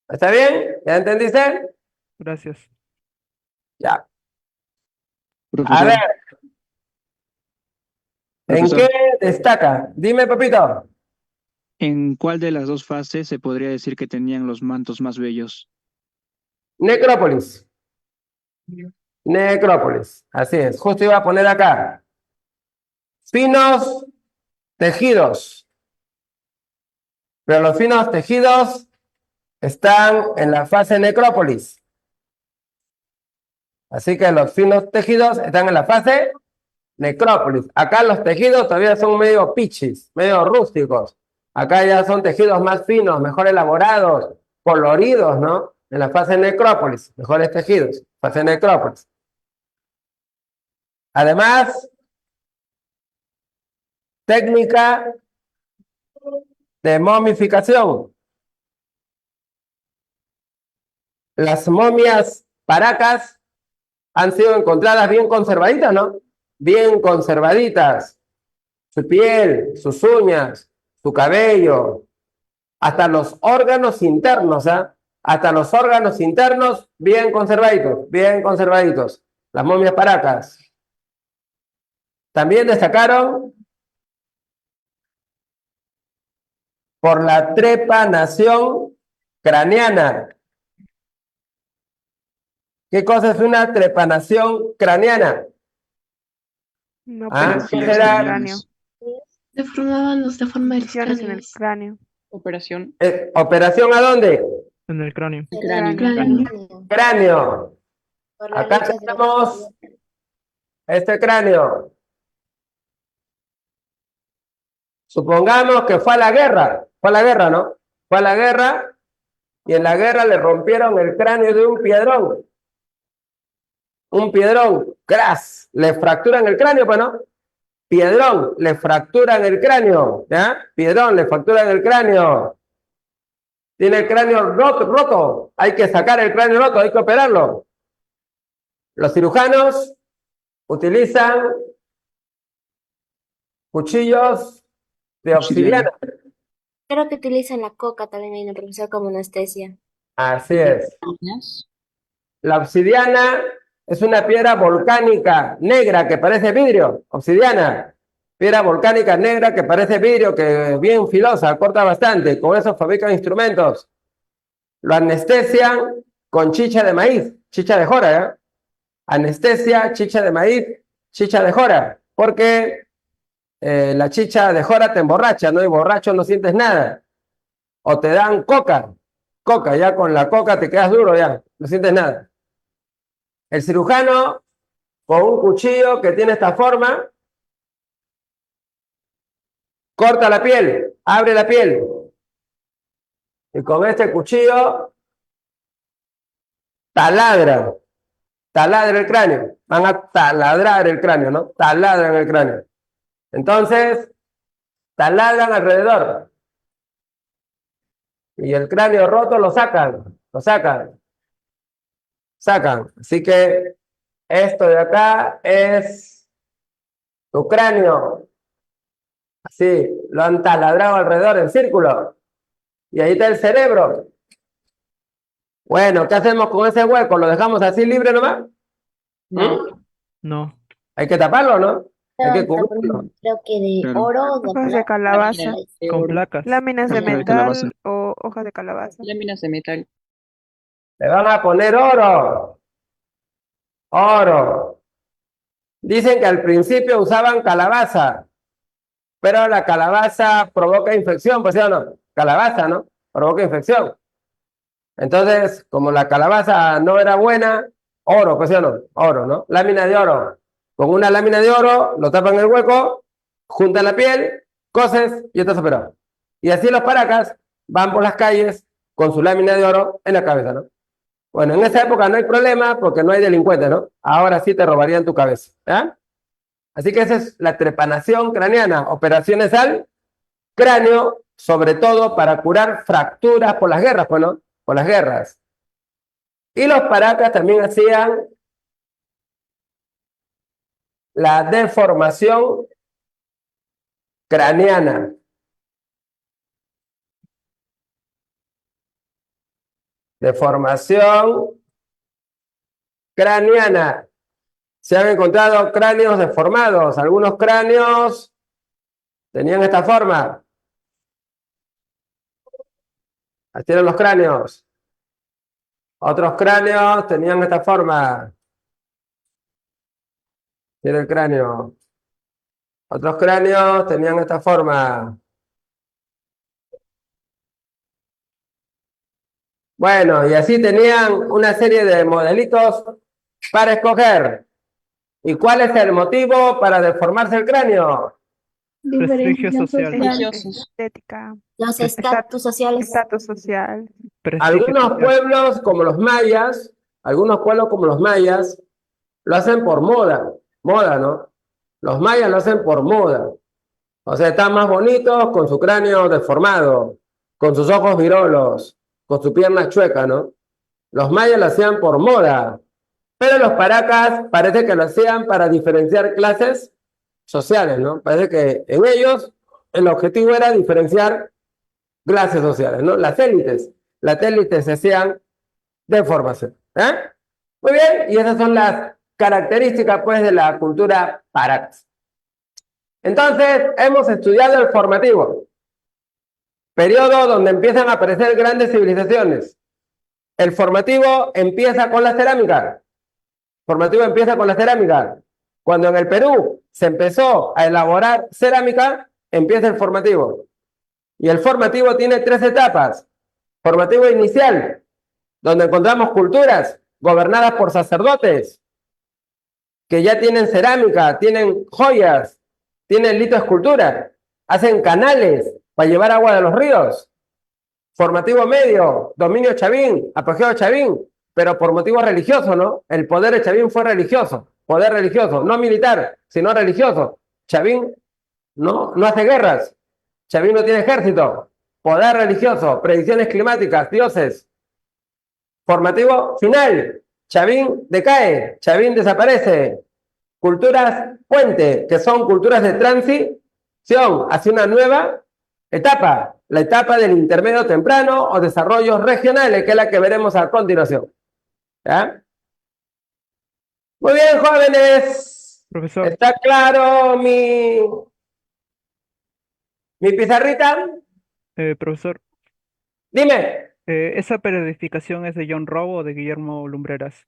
¿Está bien? ¿Ya entendiste? Gracias. Ya. A Profesor, ver, ¿en Profesor. qué destaca? Dime, papito. ¿en cuál de las dos fases se podría decir que tenían los mantos más bellos? Necrópolis. Necrópolis. Así es. Justo iba a poner acá. Finos tejidos. Pero los finos tejidos están en la fase necrópolis. Así que los finos tejidos están en la fase necrópolis. Acá los tejidos todavía son medio pichis, medio rústicos. Acá ya son tejidos más finos, mejor elaborados, coloridos, ¿no? En la fase necrópolis, mejores tejidos, fase necrópolis. Además, técnica de momificación. Las momias paracas han sido encontradas bien conservaditas, ¿no? Bien conservaditas. Su piel, sus uñas, su cabello, hasta los órganos internos, ¿ah? Hasta los órganos internos bien conservaditos, bien conservaditos. Las momias paracas. También destacaron por la trepanación craneana. ¿Qué cosa es una trepanación craneana? Una Ah, operación ¿qué en el será? cráneo. Deformaban los deformes Incisiones en el cráneo. Operación. ¿Operación a dónde? En el cráneo. cráneo. Cráneo. Por la Acá lucha de tenemos este cráneo. Supongamos que fue a la guerra. Fue a la guerra, ¿no? Fue a la guerra y en la guerra le rompieron el cráneo de un piedrón. Un piedrón. ¡Cras! Le fracturan el cráneo, pues, ¿no? Piedrón, le fracturan el cráneo. ¿Ya? Piedrón, le fracturan el cráneo. Tiene el cráneo roto. Hay que sacar el cráneo roto, hay que operarlo. Los cirujanos utilizan cuchillos de obsidiana. Creo que utilizan la coca también ahí en el profesor como anestesia. Así es. La obsidiana es una piedra volcánica negra que parece vidrio. Obsidiana. Piedra volcánica negra que parece vidrio, que es bien filosa, corta bastante. Con eso fabrican instrumentos. Lo anestesian con chicha de maíz, chicha de jora, ¿eh? Anestesia, chicha de maíz, chicha de jora. Porque la chicha de jora te emborracha, ¿no? Y borracho no sientes nada. O te dan coca. Coca, ya con la coca te quedas duro, ya. No sientes nada. El cirujano, con un cuchillo que tiene esta forma, corta la piel, abre la piel. Y con este cuchillo taladra el cráneo. Van a taladrar el cráneo, ¿no? Taladran el cráneo. Entonces, taladran alrededor. Y el cráneo roto lo sacan. Sacan. Así que esto de acá es tu cráneo. Así, lo han taladrado alrededor en círculo. Y ahí está el cerebro. Bueno, ¿qué hacemos con ese hueco? ¿Lo dejamos así libre nomás? No. No. Hay que taparlo, ¿no? Hay que cubrirlo. Creo que de Claro. oro o de Hojas de plata. calabaza. Con placas. Láminas de Hoja de metal calabaza. o hojas de calabaza. Láminas de metal. Le van a poner oro. Oro. Dicen que al principio usaban calabaza, pero la calabaza provoca infección, pues ¿sí o no? Calabaza, ¿no? Provoca infección. Entonces, como la calabaza no era buena, oro, pues ¿sí o no? Oro, ¿no? Lámina de oro. Con una lámina de oro, lo tapan el hueco, juntan la piel, coses y estás operado. Y así los paracas van por las calles con su lámina de oro en la cabeza, ¿no? Bueno, en esa época no hay problema porque no hay delincuentes, ¿no? Ahora sí te robarían tu cabeza, ¿ya? Así que esa es la trepanación craneana, operaciones al cráneo, sobre todo para curar fracturas por las guerras, pues, ¿no? Por las guerras. Y los paracas también hacían la deformación craneana. Deformación craneana. Se han encontrado cráneos deformados. Algunos cráneos tenían esta forma. Así eran los cráneos. Otros cráneos tenían esta forma. Tiene el cráneo. Otros cráneos tenían esta forma. Bueno, y así tenían una serie de modelitos para escoger. ¿Y cuál es el motivo para deformarse el cráneo? Prestigio social. Religiosos. Estética. Los estatus sociales. Estatus social. Prestigio Algunos social. pueblos como los mayas, lo hacen por moda. Moda, ¿no? Los mayas lo hacen por moda. O sea, están más bonitos con su cráneo deformado, con sus ojos virolos, con su pierna chueca, ¿no? Los mayas lo hacían por moda. Pero los paracas parece que lo hacían para diferenciar clases sociales, ¿no? Parece que en ellos el objetivo era diferenciar clases sociales, ¿no? Las élites se hacían de formación. ¿Eh? Muy bien, y esas son las características, pues, de la cultura paracas. Entonces, hemos estudiado el formativo, periodo donde empiezan a aparecer grandes civilizaciones. El formativo empieza con la cerámica. Formativo empieza con la cerámica. Cuando en el Perú se empezó a elaborar cerámica, empieza el formativo. Y el formativo tiene 3 etapas. Formativo inicial, donde encontramos culturas gobernadas por sacerdotes, que ya tienen cerámica, tienen joyas, tienen litoescultura, hacen canales para llevar agua de los ríos. Formativo medio, dominio Chavín, apogeo Chavín, pero por motivos religiosos, ¿no? El poder de Chavín fue religioso, poder religioso, no militar, sino religioso. Chavín no hace guerras, Chavín no tiene ejército, poder religioso, predicciones climáticas, dioses. Formativo final, Chavín decae, Chavín desaparece. Culturas puente, que son culturas de transición hacia una nueva etapa, la etapa del intermedio temprano o desarrollos regionales, que es la que veremos a continuación. ¿Ya? Muy bien, jóvenes. Profesor, ¿Está claro mi pizarrita? profesor, Dime. ¿esa periodificación es de John Rowe o de Guillermo Lumbreras?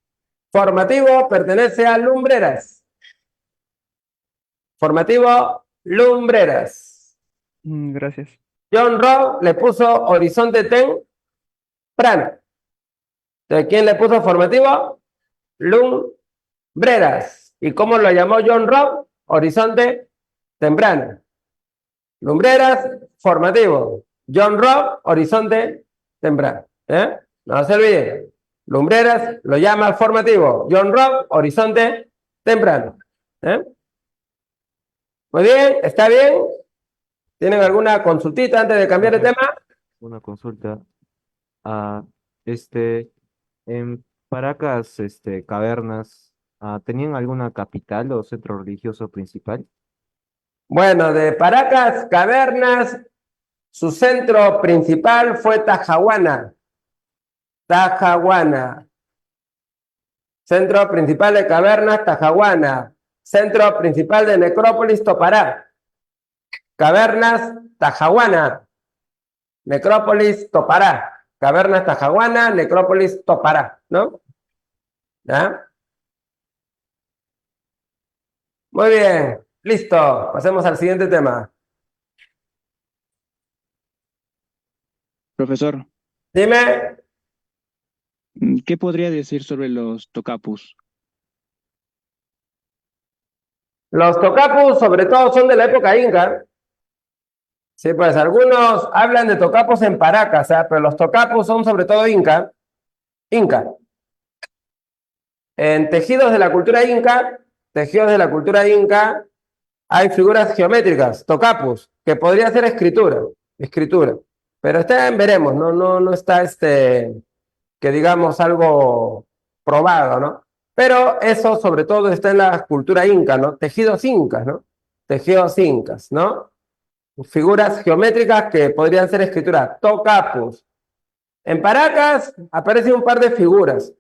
Formativo pertenece a Lumbreras. Formativo Lumbreras. Gracias. John Rowe le puso horizonte temprano. ¿De quién le puso formativo? Lumbreras. ¿Y cómo lo llamó John Rowe? Horizonte temprano. Lumbreras, formativo. John Rowe, horizonte temprano. No se olviden. Lumbreras lo llama formativo. John Rowe, horizonte temprano. Muy bien, ¿está bien? ¿Tienen alguna consultita antes de cambiar de tema? Una consulta. En Paracas, cavernas, ¿tenían alguna capital o centro religioso principal? Bueno, de Paracas, Cavernas, su centro principal fue Tajahuana. Tajahuana. Centro principal de Cavernas, Tajahuana. Centro principal de Necrópolis, Topará. Cavernas, Tajahuana. Necrópolis, Topará. Cavernas, Tajahuana, Necrópolis, Topará, ¿no? ¿Ya? Muy bien, listo. Pasemos al siguiente tema. Profesor, Dime. ¿qué podría decir sobre los tocapus? Los tocapus, sobre todo, son de la época inca. Sí, pues algunos hablan de tocapus en Paracas, pero los tocapus son sobre todo inca. En tejidos de la cultura inca, hay figuras geométricas, tocapus, que podría ser escritura. Pero veremos, no está que digamos algo probado, ¿no? Pero eso sobre todo está en la cultura inca, ¿no? Tejidos incas, ¿no? Tejidos incas, ¿no? Figuras geométricas que podrían ser escritura, tocapus. En Paracas aparece un par de figuras,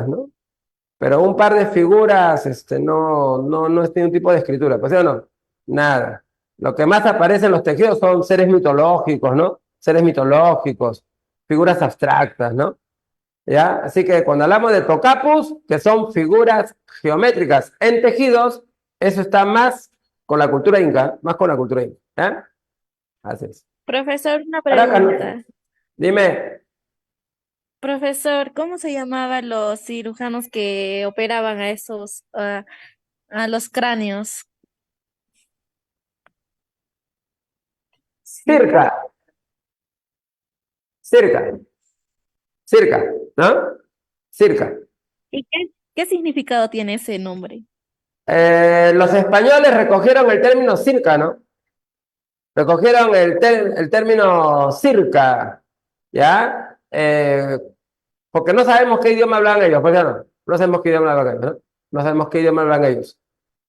¿no? Pero un par de figuras, no es ningún tipo de escritura, ¿pues sí o no? Nada. Lo que más aparece en los tejidos son seres mitológicos, ¿no? Seres mitológicos, figuras abstractas, ¿no? ¿Ya? Así que cuando hablamos de tocapus, que son figuras geométricas en tejidos, eso está más con la cultura inca, ¿ya? Así es. Profesor, una Paracas, ¿no? pregunta. Dime. Profesor, ¿cómo se llamaban los cirujanos que operaban a a los cráneos? Circa, ¿no? Circa. ¿Y qué significado tiene ese nombre? Los españoles recogieron el término circa, ¿no? Recogieron el término circa, ¿ya? Porque no sabemos qué idioma hablan ellos, ¿por qué no? No sabemos qué idioma hablan ellos, ¿no? No sabemos qué idioma hablan ellos,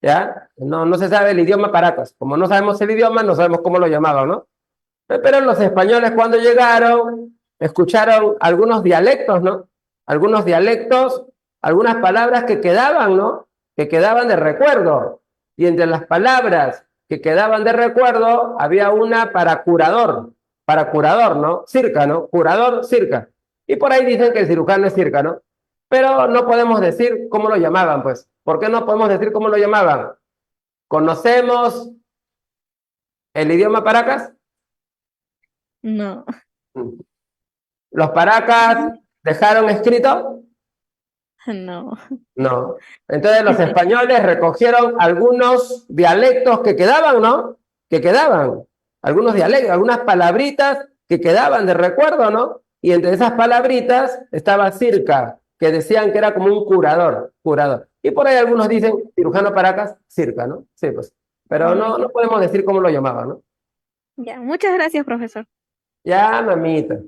¿ya? No se sabe el idioma Paracas. Como no sabemos el idioma, no sabemos cómo lo llamaban, ¿no? Pero los españoles cuando llegaron, escucharon algunos dialectos, ¿no? Algunos dialectos, algunas palabras que quedaban, ¿no? Que quedaban de recuerdo. Y entre las palabras que quedaban de recuerdo, había una para curador, ¿no? Circa, ¿no? Curador, circa. Y por ahí dicen que el cirujano es circa, ¿no? Pero no podemos decir cómo lo llamaban, pues. ¿Por qué no podemos decir cómo lo llamaban? ¿Conocemos el idioma paracas? No, ¿Los paracas dejaron escrito? no. No. Entonces los españoles recogieron algunos dialectos que quedaban, ¿no? Que quedaban. Algunos dialectos, algunas palabritas que quedaban de recuerdo, ¿no? Y entre esas palabritas estaba circa, que decían que era como un curador, curador. Y por ahí algunos dicen cirujano paracas, circa, ¿no? Sí, pues. Pero no podemos decir cómo lo llamaban, ¿no? Ya, muchas gracias, profesor. Ya, mamita.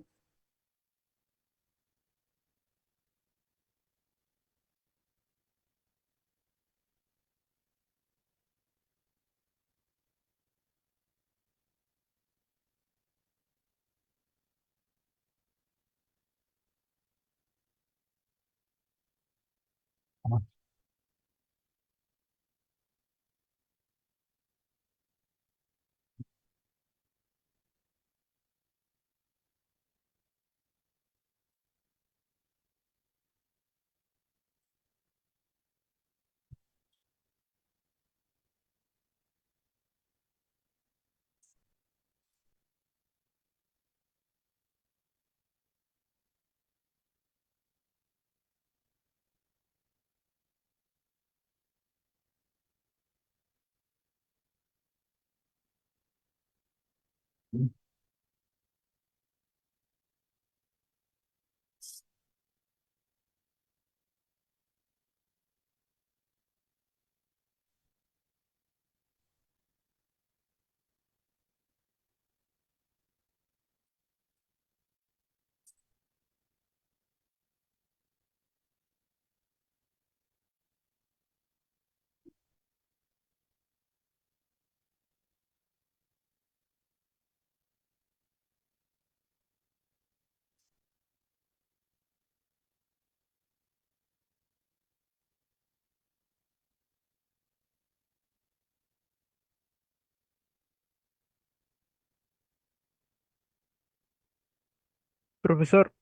Profesor,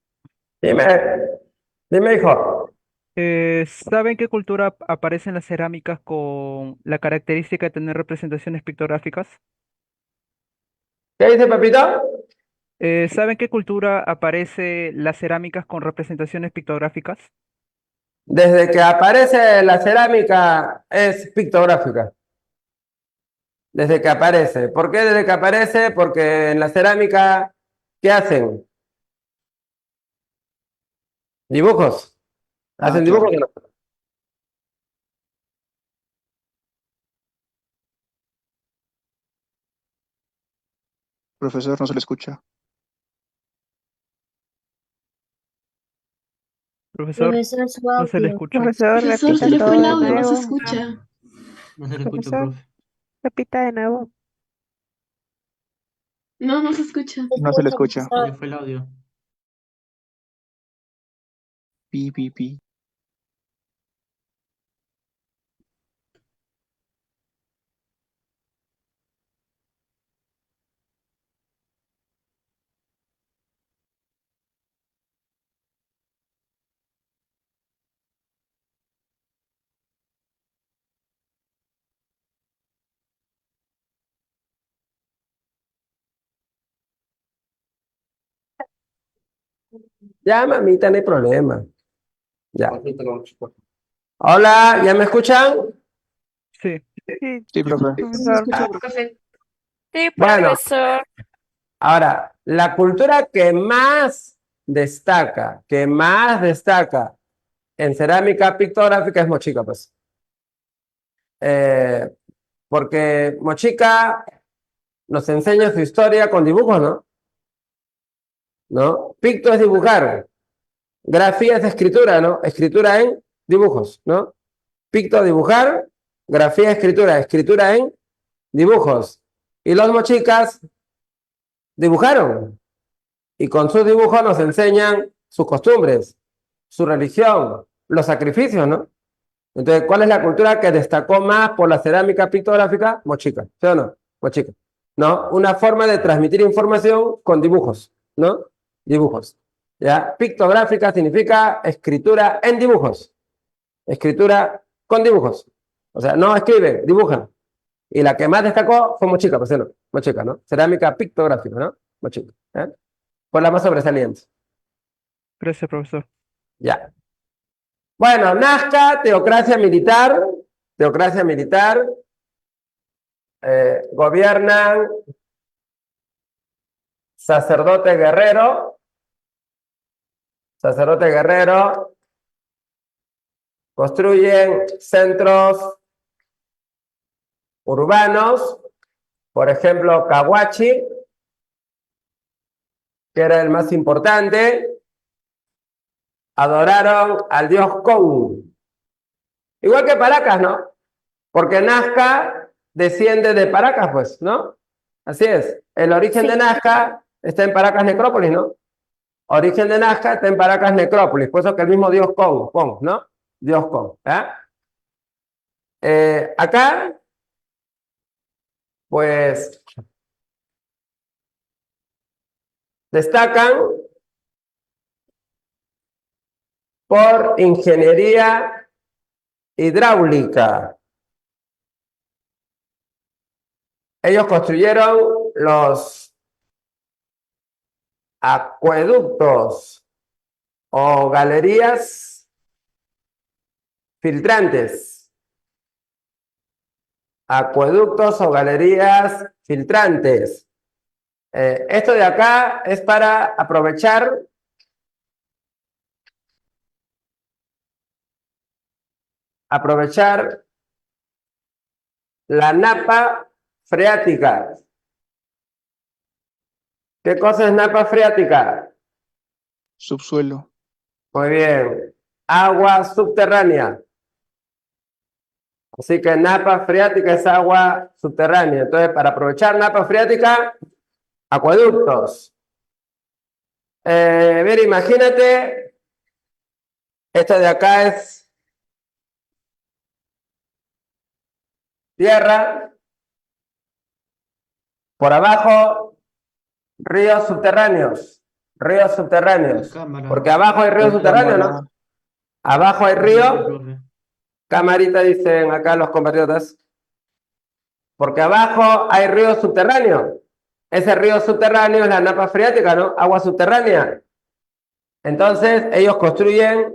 Dime, dime, hijo. ¿saben qué cultura aparece en las cerámicas con la característica de tener representaciones pictográficas? ¿Qué dice Pepito? ¿Saben qué cultura aparece las cerámicas con representaciones pictográficas? Desde que aparece la cerámica es pictográfica. Desde que aparece. ¿Por qué desde que aparece? Porque en la cerámica, ¿qué hacen? Dibujos. ¿Hacen dibujos o no? Profesor, no se le escucha. Profesor, Profesor, su no se le audio. escucha. Profesor, Profesor, repita se le fue el todo de audio, no se nuevo. escucha. No se le escucha, Profesor, profe. repita de nuevo. No, no se escucha. No se le escucha. Se le fue el audio. Pi, pi, pi. Ya, mamita, no hay problema. Ya. Hola, ¿ya me escuchan? Sí. Sí, Sí, profe. profesor. Sí, Bueno. profesor. Ahora, la cultura que más destaca en cerámica pictográfica es Mochica, pues. Porque Mochica nos enseña su historia con dibujos, ¿no? ¿No? Picto es dibujar, grafía es escritura, ¿no? Escritura en dibujos, ¿no? Picto dibujar, grafía escritura, escritura en dibujos. Y los mochicas dibujaron. Y con sus dibujos nos enseñan sus costumbres, su religión, los sacrificios, ¿no? Entonces, ¿cuál es la cultura que destacó más por la cerámica pictográfica? Mochica, ¿sí o no? Mochica. ¿No? Una forma de transmitir información con dibujos, ¿no? Dibujos. ¿Ya? Pictográfica significa escritura en dibujos. Escritura con dibujos. O sea, no escriben, dibujan. Y la que más destacó fue Mochica, pues no, Mochica, ¿no? Cerámica pictográfica, ¿no? Mochica. ¿Eh? Fue la más sobresaliente. Gracias, profesor. Ya. Bueno, Nazca, teocracia militar. Teocracia militar. Gobiernan sacerdote guerrero. Sacerdote guerrero. Construyen centros urbanos. Por ejemplo, Cahuachi, que era el más importante. Adoraron al dios Con. Igual que Paracas, ¿no? Porque Nazca desciende de Paracas, pues, ¿no? Así es. El origen Sí. de Nazca está en Paracas Necrópolis, ¿no? Origen de Nazca está en Paracas Necrópolis. Por eso que el mismo dios Con, ¿no? Dios Con. Acá, pues, destacan por ingeniería hidráulica. Ellos construyeron los acueductos o galerías filtrantes. Acueductos o galerías filtrantes. Esto de acá es para aprovechar la napa freática. ¿Qué cosa es napa freática? Subsuelo. Muy bien. Agua subterránea. Así que napa freática es agua subterránea. Entonces, para aprovechar napa freática, acueductos. Mira, imagínate, esto de acá es tierra. Por abajo, ríos subterráneos. Ríos subterráneos. Cámara. Porque abajo hay ríos subterráneos, ¿no? Abajo hay río. Profe. Camarita, dicen acá los compatriotas. Porque abajo hay río subterráneo. Ese río subterráneo es la napa freática, ¿no? Agua subterránea. Entonces, ellos construyen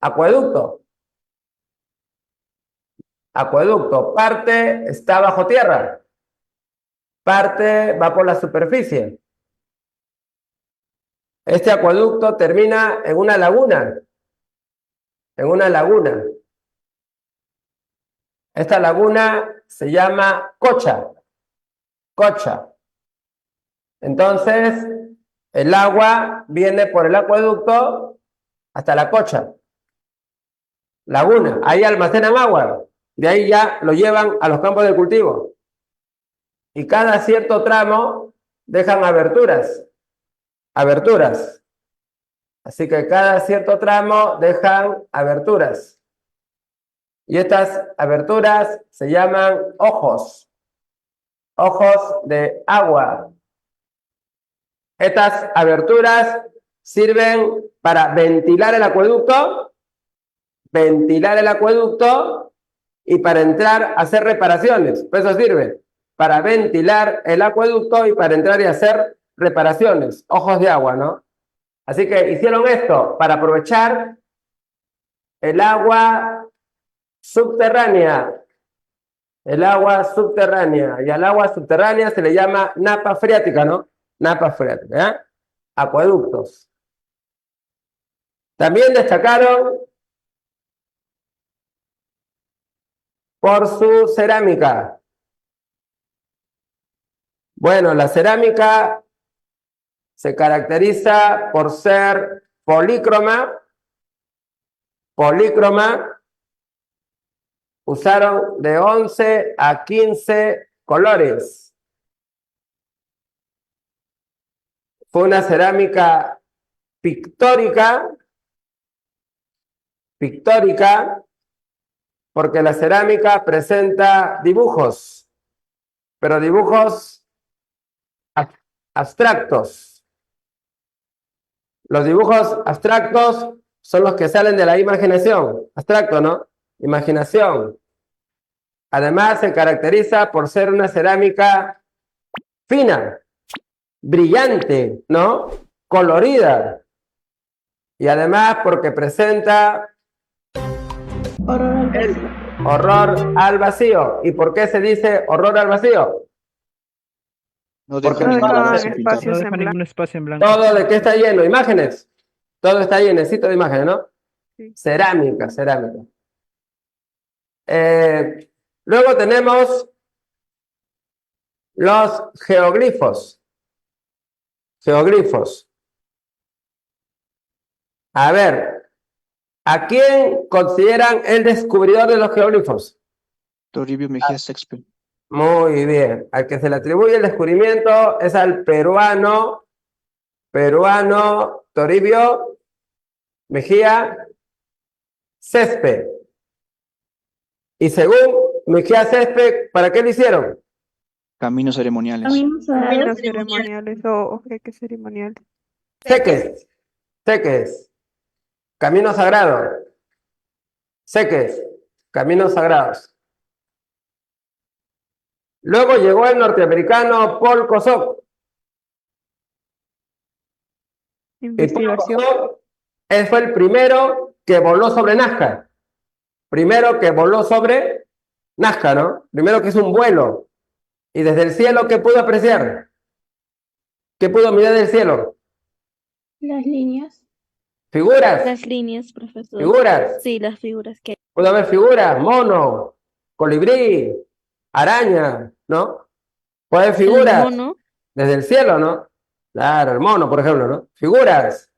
acueducto. Acueducto. Parte está bajo tierra. Parte va por la superficie. Este acueducto termina en una laguna. En una laguna. Esta laguna se llama Cocha. Cocha. Entonces, el agua viene por el acueducto hasta la Cocha. Laguna. Ahí almacenan agua. De ahí ya lo llevan a los campos de cultivo. Y cada cierto tramo dejan aberturas. Aberturas. Así que cada cierto tramo dejan aberturas. Y estas aberturas se llaman ojos. Ojos de agua. Estas aberturas sirven para ventilar el acueducto y para entrar a hacer reparaciones. Por eso sirve para ventilar el acueducto y para entrar y hacer reparaciones. Ojos de agua, ¿no? Así que hicieron esto para aprovechar el agua subterránea. El agua subterránea. Y al agua subterránea se le llama napa freática, ¿no? Napa freática, ¿eh? Acueductos. También destacaron por su cerámica. Bueno, la cerámica se caracteriza por ser polícroma. Polícroma. Usaron de 11 a 15 colores. Fue una cerámica pictórica. Pictórica, porque la cerámica presenta dibujos, pero dibujos abstractos. Los dibujos abstractos son los que salen de la imaginación. Abstracto, ¿no? Imaginación. Además, se caracteriza por ser una cerámica fina, brillante, ¿no? Colorida. Y además porque presenta horror al vacío. ¿Y por qué se dice horror al vacío? No Porque deja ningún deja espacio pintado. No espacios deja en ningún blanco. espacio en blanco. todo de qué está lleno, imágenes. Todo está llenecito de imágenes, ¿no? Sí. Cerámica, cerámica. Luego tenemos los geoglifos. Geoglifos. A ver, ¿a quién consideran el descubridor de los geoglifos? Toribio Mejía Sexpe. Muy bien. Al que se le atribuye el descubrimiento es al peruano Toribio Mejía Césped. Y según Mejía Césped, ¿para qué lo hicieron? Caminos ceremoniales. Caminos ceremoniales o jeques ceremoniales. Seques. Camino sagrado. Seques. Caminos sagrados. Luego llegó el norteamericano Paul Kosok. Y Paul Investigación. Kosok, él fue el primero que voló sobre Nazca. Primero que voló sobre Nazca, ¿no? Primero que hizo un vuelo. Y desde el cielo, ¿qué pudo apreciar? ¿Qué pudo mirar del cielo? Las líneas. Figuras. Las líneas, profesor. Figuras. Sí, las figuras que... Puede haber figuras, mono, colibrí, araña, ¿no? Puede haber figuras El mono. desde el cielo, ¿no? Claro, el mono, por ejemplo, ¿no? Figuras.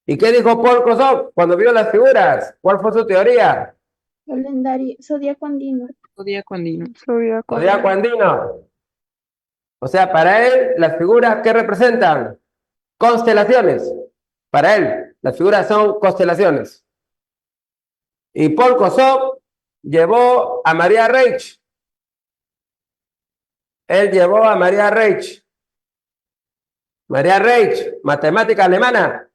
¿Y qué dijo Paul Kosok cuando vio las figuras? ¿Cuál fue su teoría? Calendario. Zodiaco andino. Zodíaco andino. Zodiaco. Zodiaco andino. O sea, para él, las figuras, ¿qué representan? Constelaciones. Para él, las figuras son constelaciones. Y Paul Kosok llevó a María Reich. Él llevó a María Reich. María Reich, matemática alemana,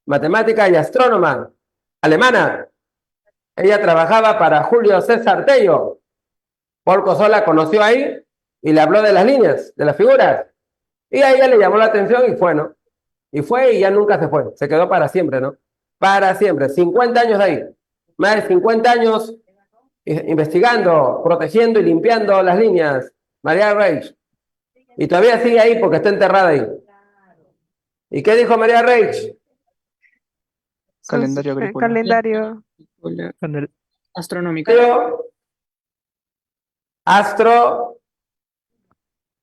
matemática y astrónoma alemana. Ella trabajaba para Julio César Tello. Paul Kosok la conoció ahí y le habló de las líneas, de las figuras. Y a ella le llamó la atención y fue, ¿no? Y fue y ya nunca se fue. Se quedó para siempre, ¿no? Para siempre. 50 años ahí. Más de 50 años investigando, protegiendo y limpiando las líneas. María Reich. Y todavía sigue ahí porque está enterrada ahí. ¿Y qué dijo María Reich? Calendario agrícola. Calendario. Con el- Astronómico.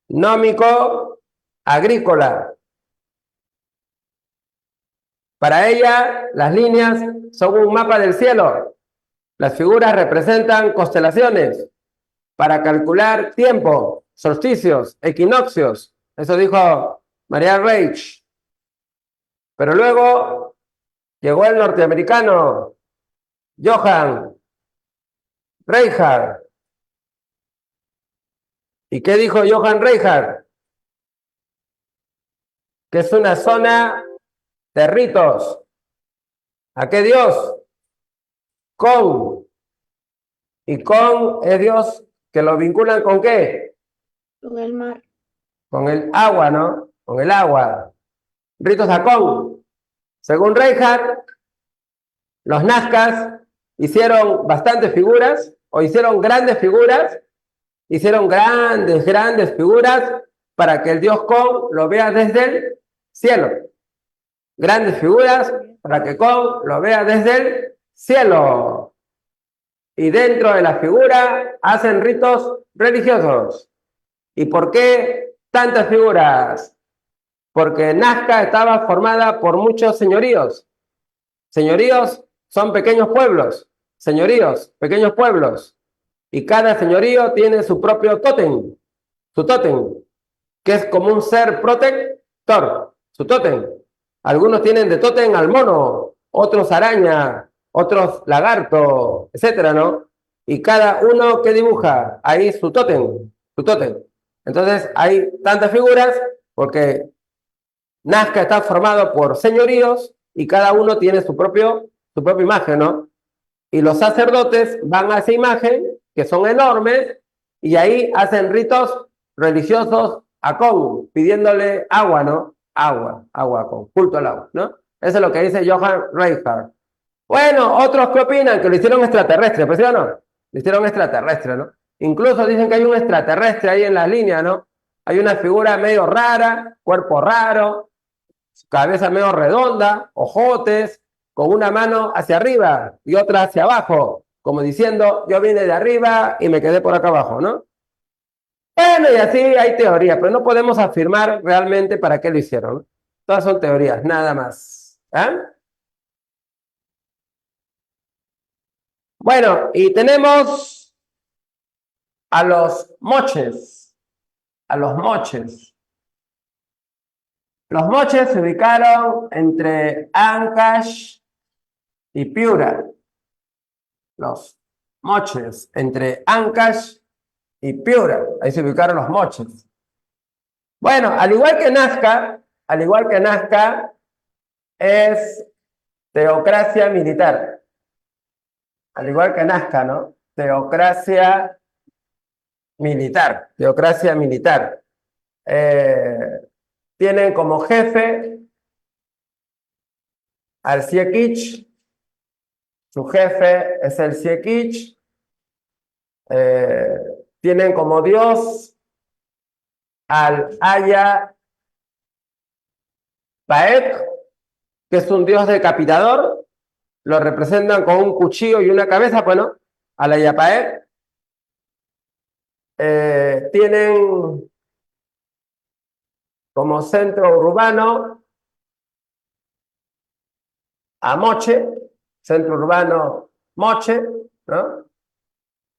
Astronómico agrícola. Para ella, las líneas son un mapa del cielo. Las figuras representan constelaciones para calcular tiempo, solsticios, equinoccios. Eso dijo María Reich. Pero luego llegó el norteamericano Johann Reinhardt. ¿Y qué dijo Johann Reinhardt? Que es una zona de ritos. ¿A qué Dios? Con. Y con es Dios que lo vinculan con qué? Con el mar. Con el agua, ¿no? Con el agua. Ritos a con. Según Reinhardt, los nazcas hicieron bastantes figuras, o hicieron grandes figuras, hicieron grandes figuras para que el dios Con lo vea desde el cielo. Grandes figuras para que Con lo vea desde el cielo. Y dentro de la figura hacen ritos religiosos. ¿Y por qué tantas figuras? Porque Nazca estaba formada por muchos señoríos. Señoríos son pequeños pueblos. Señoríos, pequeños pueblos. Y cada señorío tiene su propio tótem. Su tótem, que es como un ser protector. Su tótem. Algunos tienen de tótem al mono, otros araña, otros lagarto, etcétera, ¿no? Y cada uno que dibuja ahí su tótem, su tótem. Entonces hay tantas figuras porque Nazca está formado por señoríos y cada uno tiene su propia imagen, ¿no? Y los sacerdotes van a esa imagen, que son enormes, y ahí hacen ritos religiosos a Kon, pidiéndole agua, ¿no? Agua con culto al agua, ¿no? Eso es lo que dice Johann Reinhardt. Bueno, otros que opinan que lo hicieron extraterrestre, pues sí o no, lo hicieron extraterrestre, ¿no? Incluso dicen que hay un extraterrestre ahí en la línea, ¿no? Hay una figura medio rara, cuerpo raro, cabeza medio redonda, ojotes, con una mano hacia arriba y otra hacia abajo, como diciendo, yo vine de arriba y me quedé por acá abajo, ¿no? Bueno, y así hay teorías, pero no podemos afirmar realmente para qué lo hicieron, ¿no? Todas son teorías, nada más. Bueno, y tenemos a los moches, a los moches. Los moches se ubicaron entre Ancash y Piura. Los moches entre Ancash y Piura. Ahí se ubicaron los moches. Bueno, al igual que Nazca, es teocracia militar. Al igual que Nazca, ¿no? Teocracia militar. Tienen como jefe al Siekich. Su jefe es el Siekich. Tienen como dios al Aya Paek, que es un dios decapitador. Lo representan con un cuchillo y una cabeza, bueno, al Aya Paek. Tienen como centro urbano a Moche, centro urbano Moche, ¿no?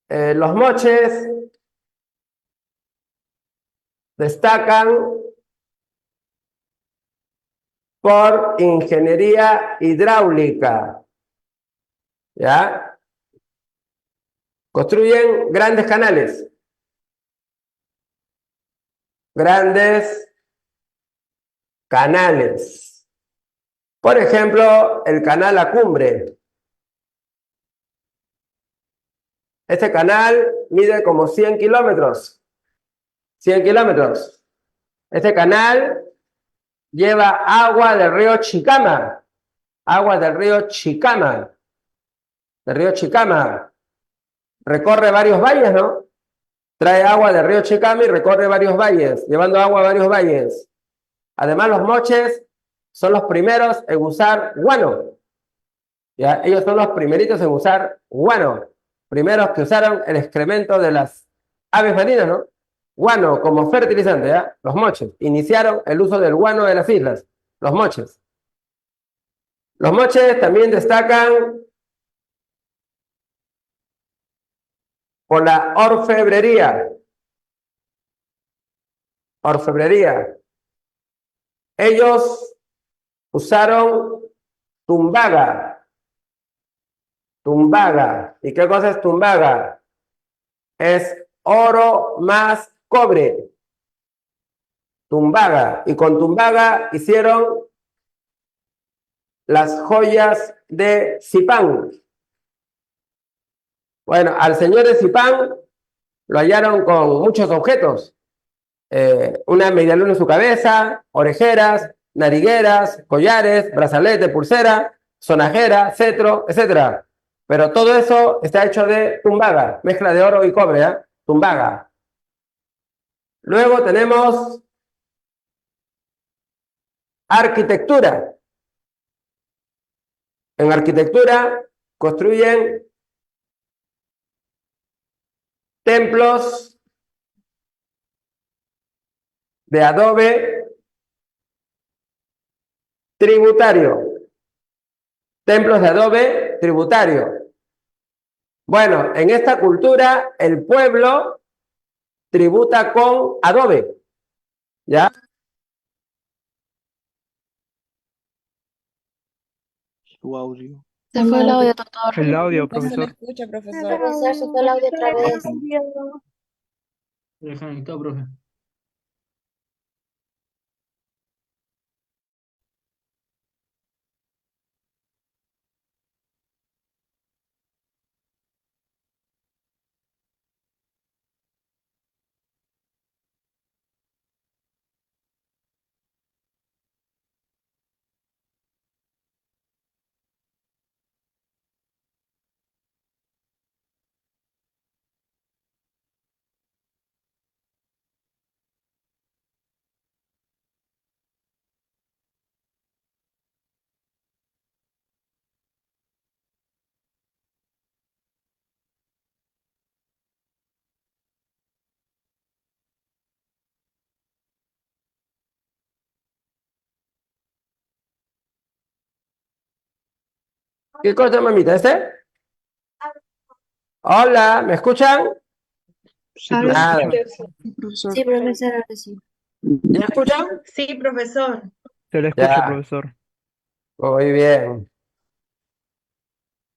Los moches destacan por ingeniería hidráulica, ¿ya? Construyen grandes canales. Por ejemplo, el canal La Cumbre. Este canal mide como 100 kilómetros. 100 kilómetros. Este canal lleva agua del río Chicama. Agua del río Chicama. Del río Chicama. Recorre varios valles, ¿no? Trae agua del río Chicama y recorre varios valles, llevando agua a varios valles. Además, los moches son los primeros en usar guano. ¿Ya? Ellos son los primeritos en usar guano. Primeros que usaron el excremento de las aves marinas, ¿no? Guano como fertilizante, ¿ya? Los moches. Iniciaron el uso del guano de las islas. Los moches. Los moches también destacan por la orfebrería. Orfebrería. Ellos usaron tumbaga. Tumbaga. ¿Y qué cosa es tumbaga? Es oro más cobre. Tumbaga. Y con tumbaga hicieron las joyas de Zipán. Bueno, al señor de Zipán lo hallaron con muchos objetos. Una medialuna en su cabeza, orejeras, narigueras, collares, brazalete, pulsera, sonajera, cetro, etc. Pero todo eso está hecho de tumbaga, mezcla de oro y cobre, ¿eh? Tumbaga. Luego tenemos arquitectura. En arquitectura construyen templos de adobe tributario. Templos de adobe tributario. Bueno, en esta cultura el pueblo tributa con adobe. ¿Ya? Su audio. Se fue el audio, doctor. El audio, No se le profesor. escucha, profesor. Profesor, se fue el audio otra vez. Desconectó, profe. ¿Qué cosa, mamita? Hola, ¿me escuchan? Sí, Nada. profesor. Sí, profesor, ahora sí. ¿Ya me escuchan? Sí, profesor. Se le escucha, Ya. profesor. Muy bien.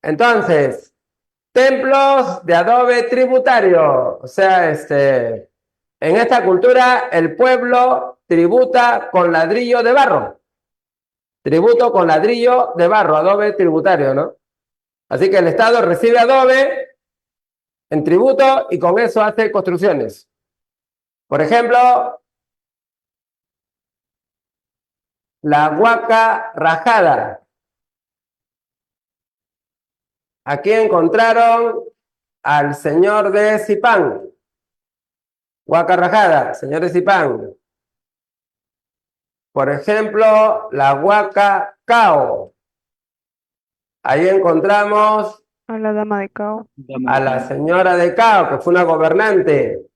Entonces, templos de adobe tributario. O sea, en esta cultura el pueblo tributa con ladrillo de barro. Tributo con ladrillo de barro, adobe tributario, ¿no? Así que el Estado recibe adobe en tributo y con eso hace construcciones. Por ejemplo, la Huaca Rajada. Aquí encontraron al señor de Zipán. Huaca Rajada, señor de Zipán. Por ejemplo, la Huaca Cao. Ahí encontramos A la dama de Cao. a la señora de Cao, que fue una gobernante.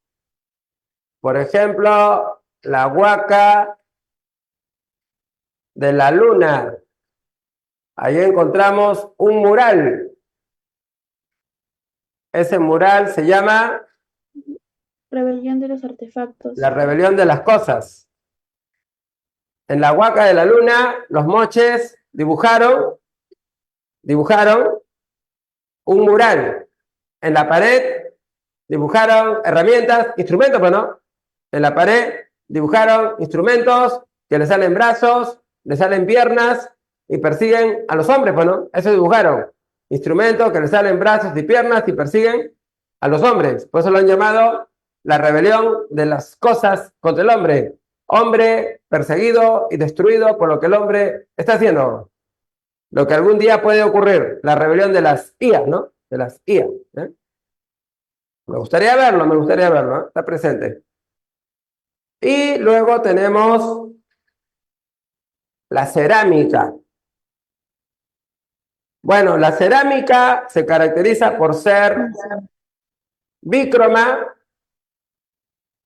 Por ejemplo, la Huaca de la Luna. Ahí encontramos un mural. Ese mural se llama Rebelión de los artefactos. La Rebelión de las Cosas. En la Huaca de la Luna, los moches dibujaron un mural. En la pared dibujaron herramientas, instrumentos, pues no. En la pared dibujaron instrumentos que le salen brazos, le salen piernas y persiguen a los hombres, pues no. Eso dibujaron. Instrumentos que le salen brazos y piernas y persiguen a los hombres. Por eso lo han llamado la rebelión de las cosas contra el hombre. Hombre perseguido y destruido por lo que el hombre está haciendo. Lo que algún día puede ocurrir. La rebelión de las IA, ¿no? De las IA. Me gustaría verlo, ¿no? Está presente. Y luego tenemos la cerámica. Bueno, la cerámica se caracteriza por ser bícroma,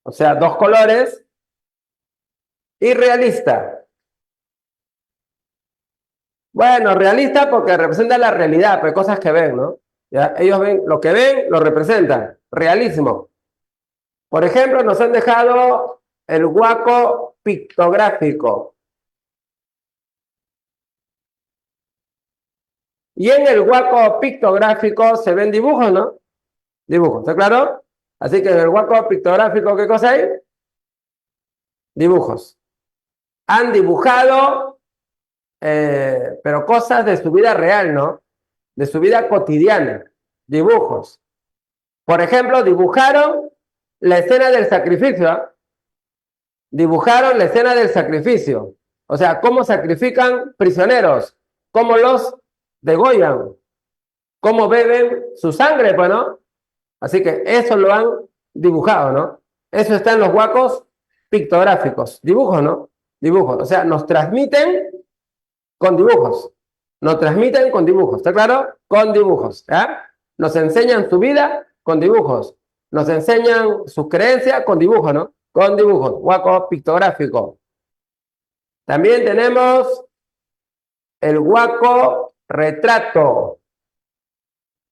o sea, dos colores, y realista. Bueno, realista porque representa la realidad, pues cosas que ven, ¿no? ¿Ya? Ellos ven, lo que ven, lo representan. Realismo. Por ejemplo, nos han dejado el huaco pictográfico. Y en el huaco pictográfico se ven dibujos, ¿no? Dibujos, ¿está claro? Así que en el huaco pictográfico, ¿qué cosa hay? Dibujos. Han dibujado, pero cosas de su vida real, ¿no? De su vida cotidiana. Dibujos. Por ejemplo, dibujaron la escena del sacrificio, ¿eh? Dibujaron la escena del sacrificio. O sea, cómo sacrifican prisioneros, cómo los degollan, cómo beben su sangre, pues, ¿no? Así que eso lo han dibujado, ¿no? Eso está en los huacos pictográficos. Dibujos, ¿no? Dibujos. O sea, nos transmiten con dibujos. Nos transmiten con dibujos. ¿Está claro? Con dibujos. ¿Ya? Nos enseñan su vida con dibujos. Nos enseñan sus creencias con dibujos, ¿no? Con dibujos. Huaco pictográfico. También tenemos el huaco retrato.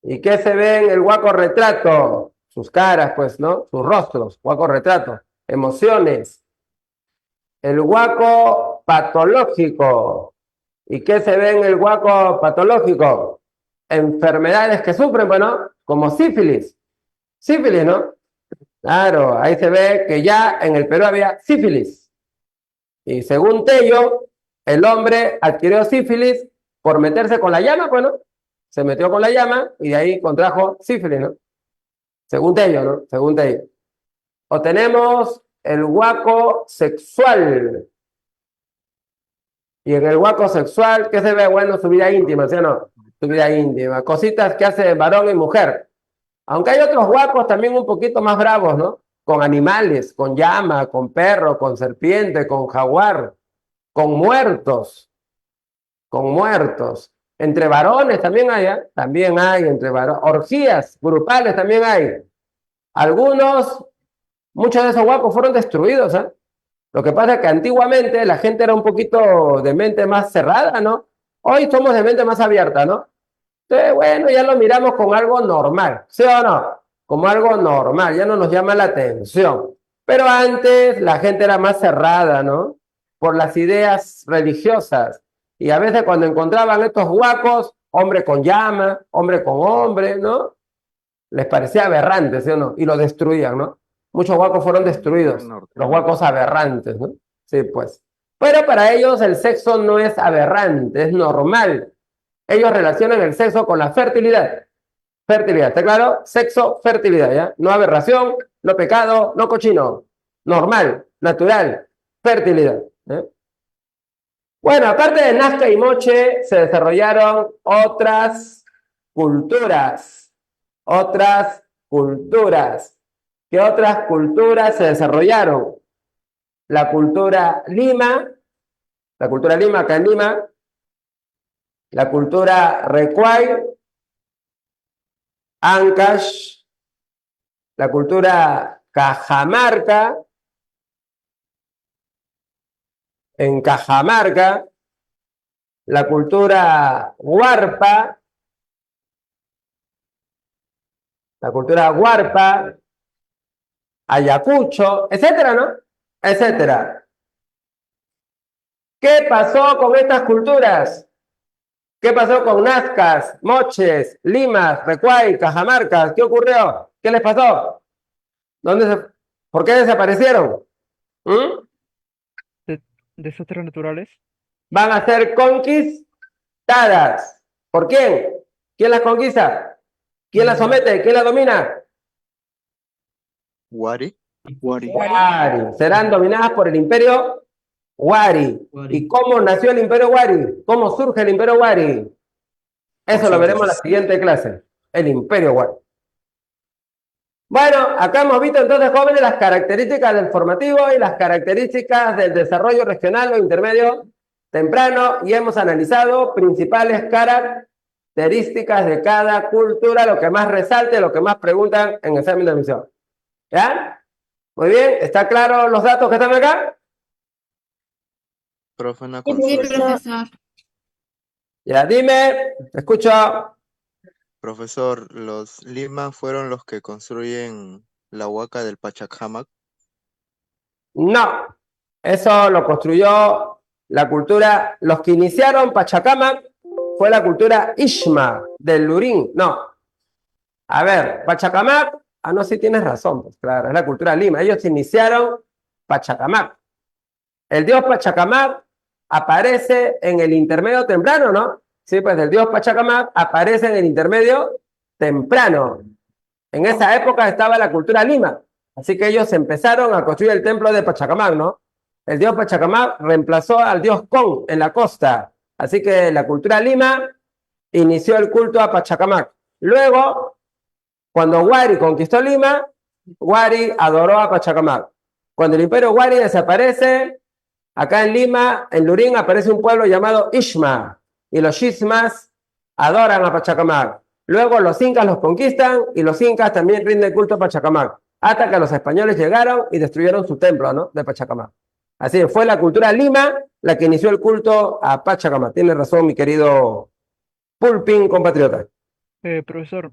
¿Y qué se ve en el huaco retrato? Sus caras, pues, ¿no? Sus rostros. Huaco retrato. Emociones. El huaco patológico. ¿Y qué se ve en el huaco patológico? Enfermedades que sufren, bueno, como sífilis. Sífilis, ¿no? Claro, ahí se ve que ya en el Perú había sífilis. Y según Tello, el hombre adquirió sífilis por meterse con la llama, bueno, se metió con la llama y de ahí contrajo sífilis, ¿no? Según Tello, ¿no? Según Tello. O tenemos el huaco sexual. Y en el huaco sexual, ¿qué se ve? Bueno, su vida íntima, ¿sí o no? Su vida íntima. Cositas que hace varón y mujer. Aunque hay otros huacos también un poquito más bravos, ¿no? Con animales, con llama, con perro, con serpiente, con jaguar, con muertos. Con muertos. Entre varones también hay, ¿eh? También hay entre varones. Orgías grupales también hay. Algunos, muchos de esos huacos fueron destruidos, ¿eh? Lo que pasa es que antiguamente la gente era un poquito de mente más cerrada, ¿no? Hoy somos de mente más abierta, ¿no? Entonces, bueno, ya lo miramos como algo normal, ¿sí o no? Como algo normal, ya no nos llama la atención. Pero antes la gente era más cerrada, ¿no? Por las ideas religiosas. Y a veces cuando encontraban estos huacos, hombre con llama, hombre con hombre, ¿no? Les parecía aberrante, ¿sí o no? Y lo destruían, ¿no? Muchos huacos fueron destruidos, los huacos aberrantes, ¿no? Sí, pues. Pero para ellos el sexo no es aberrante, es normal. Ellos relacionan el sexo con la fertilidad. Fertilidad, ¿está claro? Sexo, fertilidad, ¿ya? No aberración, no pecado, no cochino. Normal, natural, fertilidad. ¿Eh? Bueno, aparte de Nazca y Moche, se desarrollaron otras culturas. Otras culturas. ¿Qué otras culturas se desarrollaron? La cultura Lima acá en Lima, la cultura Recuay, Ancash, la cultura Cajamarca, en Cajamarca, la cultura Huarpa, Ayacucho, etcétera, ¿no? Etcétera. ¿Qué pasó con estas culturas? ¿Qué pasó con Nazcas, Moches, Limas, Recuay, Cajamarcas? ¿Qué ocurrió? ¿Qué les pasó? ¿Por qué desaparecieron? Desastres naturales. Van a ser conquistadas. ¿Por quién? ¿Quién las conquista? ¿Quién las somete? ¿Quién las domina? Wari. Wari. Serán dominadas por el imperio Wari. ¿Y cómo nació el imperio Wari? ¿Cómo surge el imperio Wari? Eso lo veremos en la siguiente clase. El imperio Wari. Bueno, acá hemos visto entonces, jóvenes, las características del formativo y las características del desarrollo regional o intermedio temprano, y hemos analizado principales características de cada cultura, lo que más resalte, lo que más preguntan en examen de admisión. ¿Ya? Muy bien, ¿está claro los datos que están acá? Profe, una Sí, consulta. profesor. Ya, dime, te escucho. Profesor, ¿los Lima fueron los que construyen la huaca del Pachacamac? No, eso lo construyó la cultura, los que iniciaron Pachacamac fue la cultura Ishma del Lurín. No, a ver, Pachacamac, no, sí tienes razón, pues claro, es la cultura Lima. Ellos iniciaron Pachacamac. El dios Pachacamac aparece en el intermedio temprano, ¿no? Sí, pues el dios Pachacamac aparece en el intermedio temprano. En esa época estaba la cultura Lima. Así que ellos empezaron a construir el templo de Pachacamac, ¿no? El dios Pachacamac reemplazó al dios Con en la costa. Así que la cultura Lima inició el culto a Pachacamac. Luego, cuando Wari conquistó Lima, Wari adoró a Pachacamac. Cuando el imperio Wari desaparece, acá en Lima, en Lurín, aparece un pueblo llamado Ishma. Y los Ishmas adoran a Pachacamac. Luego los incas los conquistan y los incas también rinden culto a Pachacamac. Hasta que los españoles llegaron y destruyeron su templo, ¿no? De Pachacamac. Así que fue la cultura Lima la que inició el culto a Pachacamac. Tiene razón, mi querido Pulpín, compatriota. Profesor,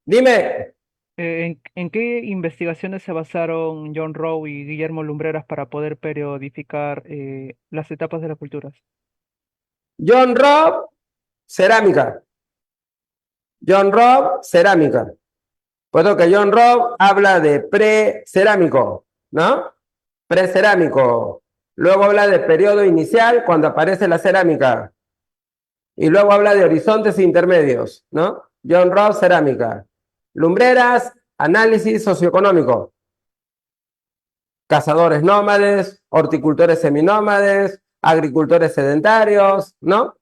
Dime. ¿en qué investigaciones se basaron John Rowe y Guillermo Lumbreras para poder periodificar las etapas de las culturas? John Robb, cerámica. John Robb, cerámica. Puesto que John Robb habla de precerámico, ¿no? Precerámico. Luego habla de periodo inicial, cuando aparece la cerámica. Y luego habla de horizontes intermedios, ¿no? John Robb, cerámica. Lumbreras, análisis socioeconómico. Cazadores nómades, horticultores seminómades, agricultores sedentarios, ¿no?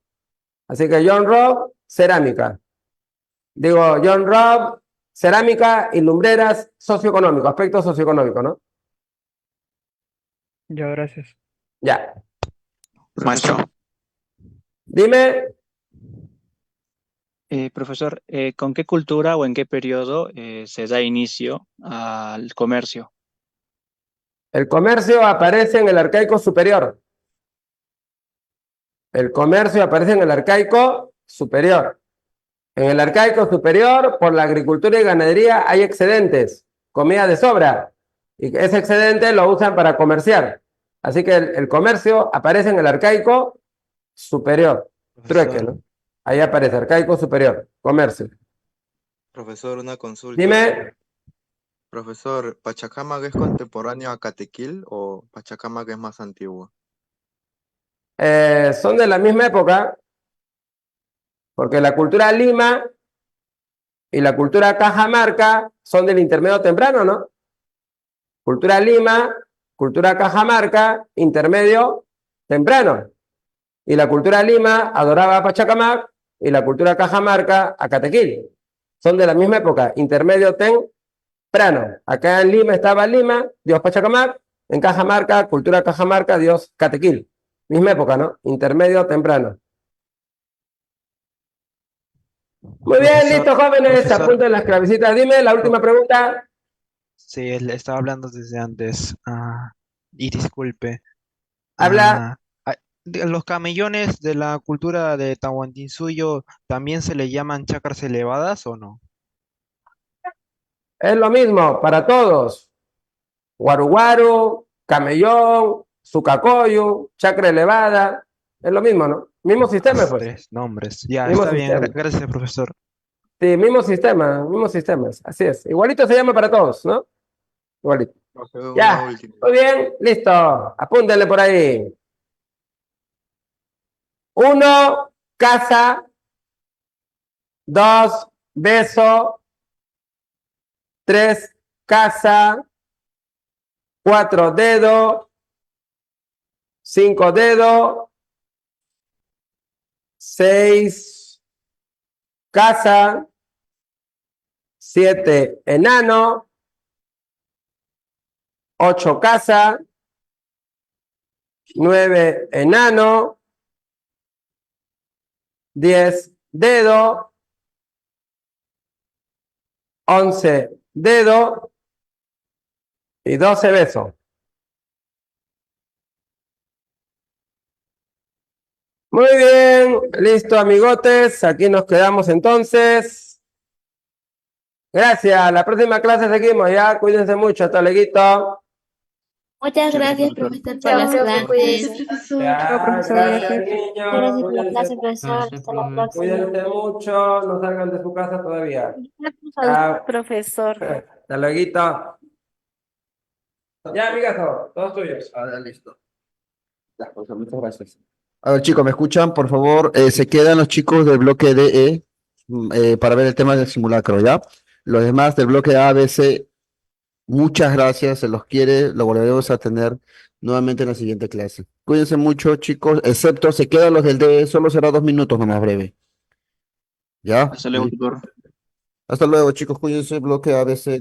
Así que John Robb, cerámica. Digo, John Robb, cerámica y Lumbreras, socioeconómico, aspecto socioeconómico, ¿no? Ya, gracias. Ya. Maestro. Dime. Profesor, ¿con qué cultura o en qué periodo se da inicio al comercio? El comercio aparece en el arcaico superior. El comercio aparece en el arcaico superior. En el arcaico superior, por la agricultura y ganadería hay excedentes, comida de sobra, y ese excedente lo usan para comerciar. Así que el comercio aparece en el arcaico superior, trueque, ¿no? Ahí aparece arcaico superior, comercio. Profesor, una consulta. Dime, Profesor, ¿Pachacamac es contemporáneo a Catequil o Pachacamac es más antiguo? son de la misma época, porque la cultura Lima y la cultura Cajamarca son del intermedio temprano, ¿no? Cultura Lima, cultura Cajamarca, intermedio temprano. Y la cultura Lima adoraba a Pachacamac y la cultura Cajamarca a Catequil. Son de la misma época, intermedio temprano. Acá en Lima estaba Lima, Dios Pachacamac, en Cajamarca, cultura Cajamarca, Dios Catequil. Misma época, ¿no? Intermedio temprano. Muy bien, Profesor, listo, jóvenes, profesor. apunten las clavecitas. Dime la última pregunta. Sí, él estaba hablando desde antes. Y disculpe. Habla. Los camellones de la cultura de Tahuantinsuyo también se le llaman chacras elevadas ¿o no? Es lo mismo para todos. Guaruguaru, camellón, sucacoyo, chacra elevada. Es lo mismo, ¿no? Mismo sistema, pues. Tres nombres. Ya, Mismo está bien. sistema. Gracias, profesor. Sí, mismos sistemas. Así es. Igualito se llama para todos, ¿no? Igualito. Profesor, Ya, una última. muy bien, listo. Apúntenle por ahí. 1, casa. 2, beso. 3, casa. 4, dedo. 5, dedo. 6, casa. 7, enano. 8, casa. 9, enano. 10, dedo. 11, dedo. Y 12, beso. Muy bien, listo, amigotes. Aquí nos quedamos entonces. Gracias. La próxima clase seguimos ya. Cuídense mucho. Hasta luego. Muchas gracias, profesor, por las clases. Ya, profesor, gracias, gracias. niños. Gracias por la Cuídense, clase, profesor. Gracias, Hasta la profe. próxima. cuídense mucho. No salgan de su casa todavía. Gracias al Chao. profesor. Hasta luego. Ya, amigazo. Todos tuyos. Listo. Ya, profesor, muchas gracias. A ver, chicos, ¿me escuchan? Por favor, se quedan los chicos del bloque DE para ver el tema del simulacro, ¿ya? Los demás del bloque A, B, C, muchas gracias, se los quiere, lo volveremos a tener nuevamente en la siguiente clase. Cuídense mucho, chicos, excepto se quedan los del DE, solo será 2 minutos nomás breve. ¿Ya? Hasta luego, tutor. Hasta luego, chicos, cuídense, bloque A, B, C.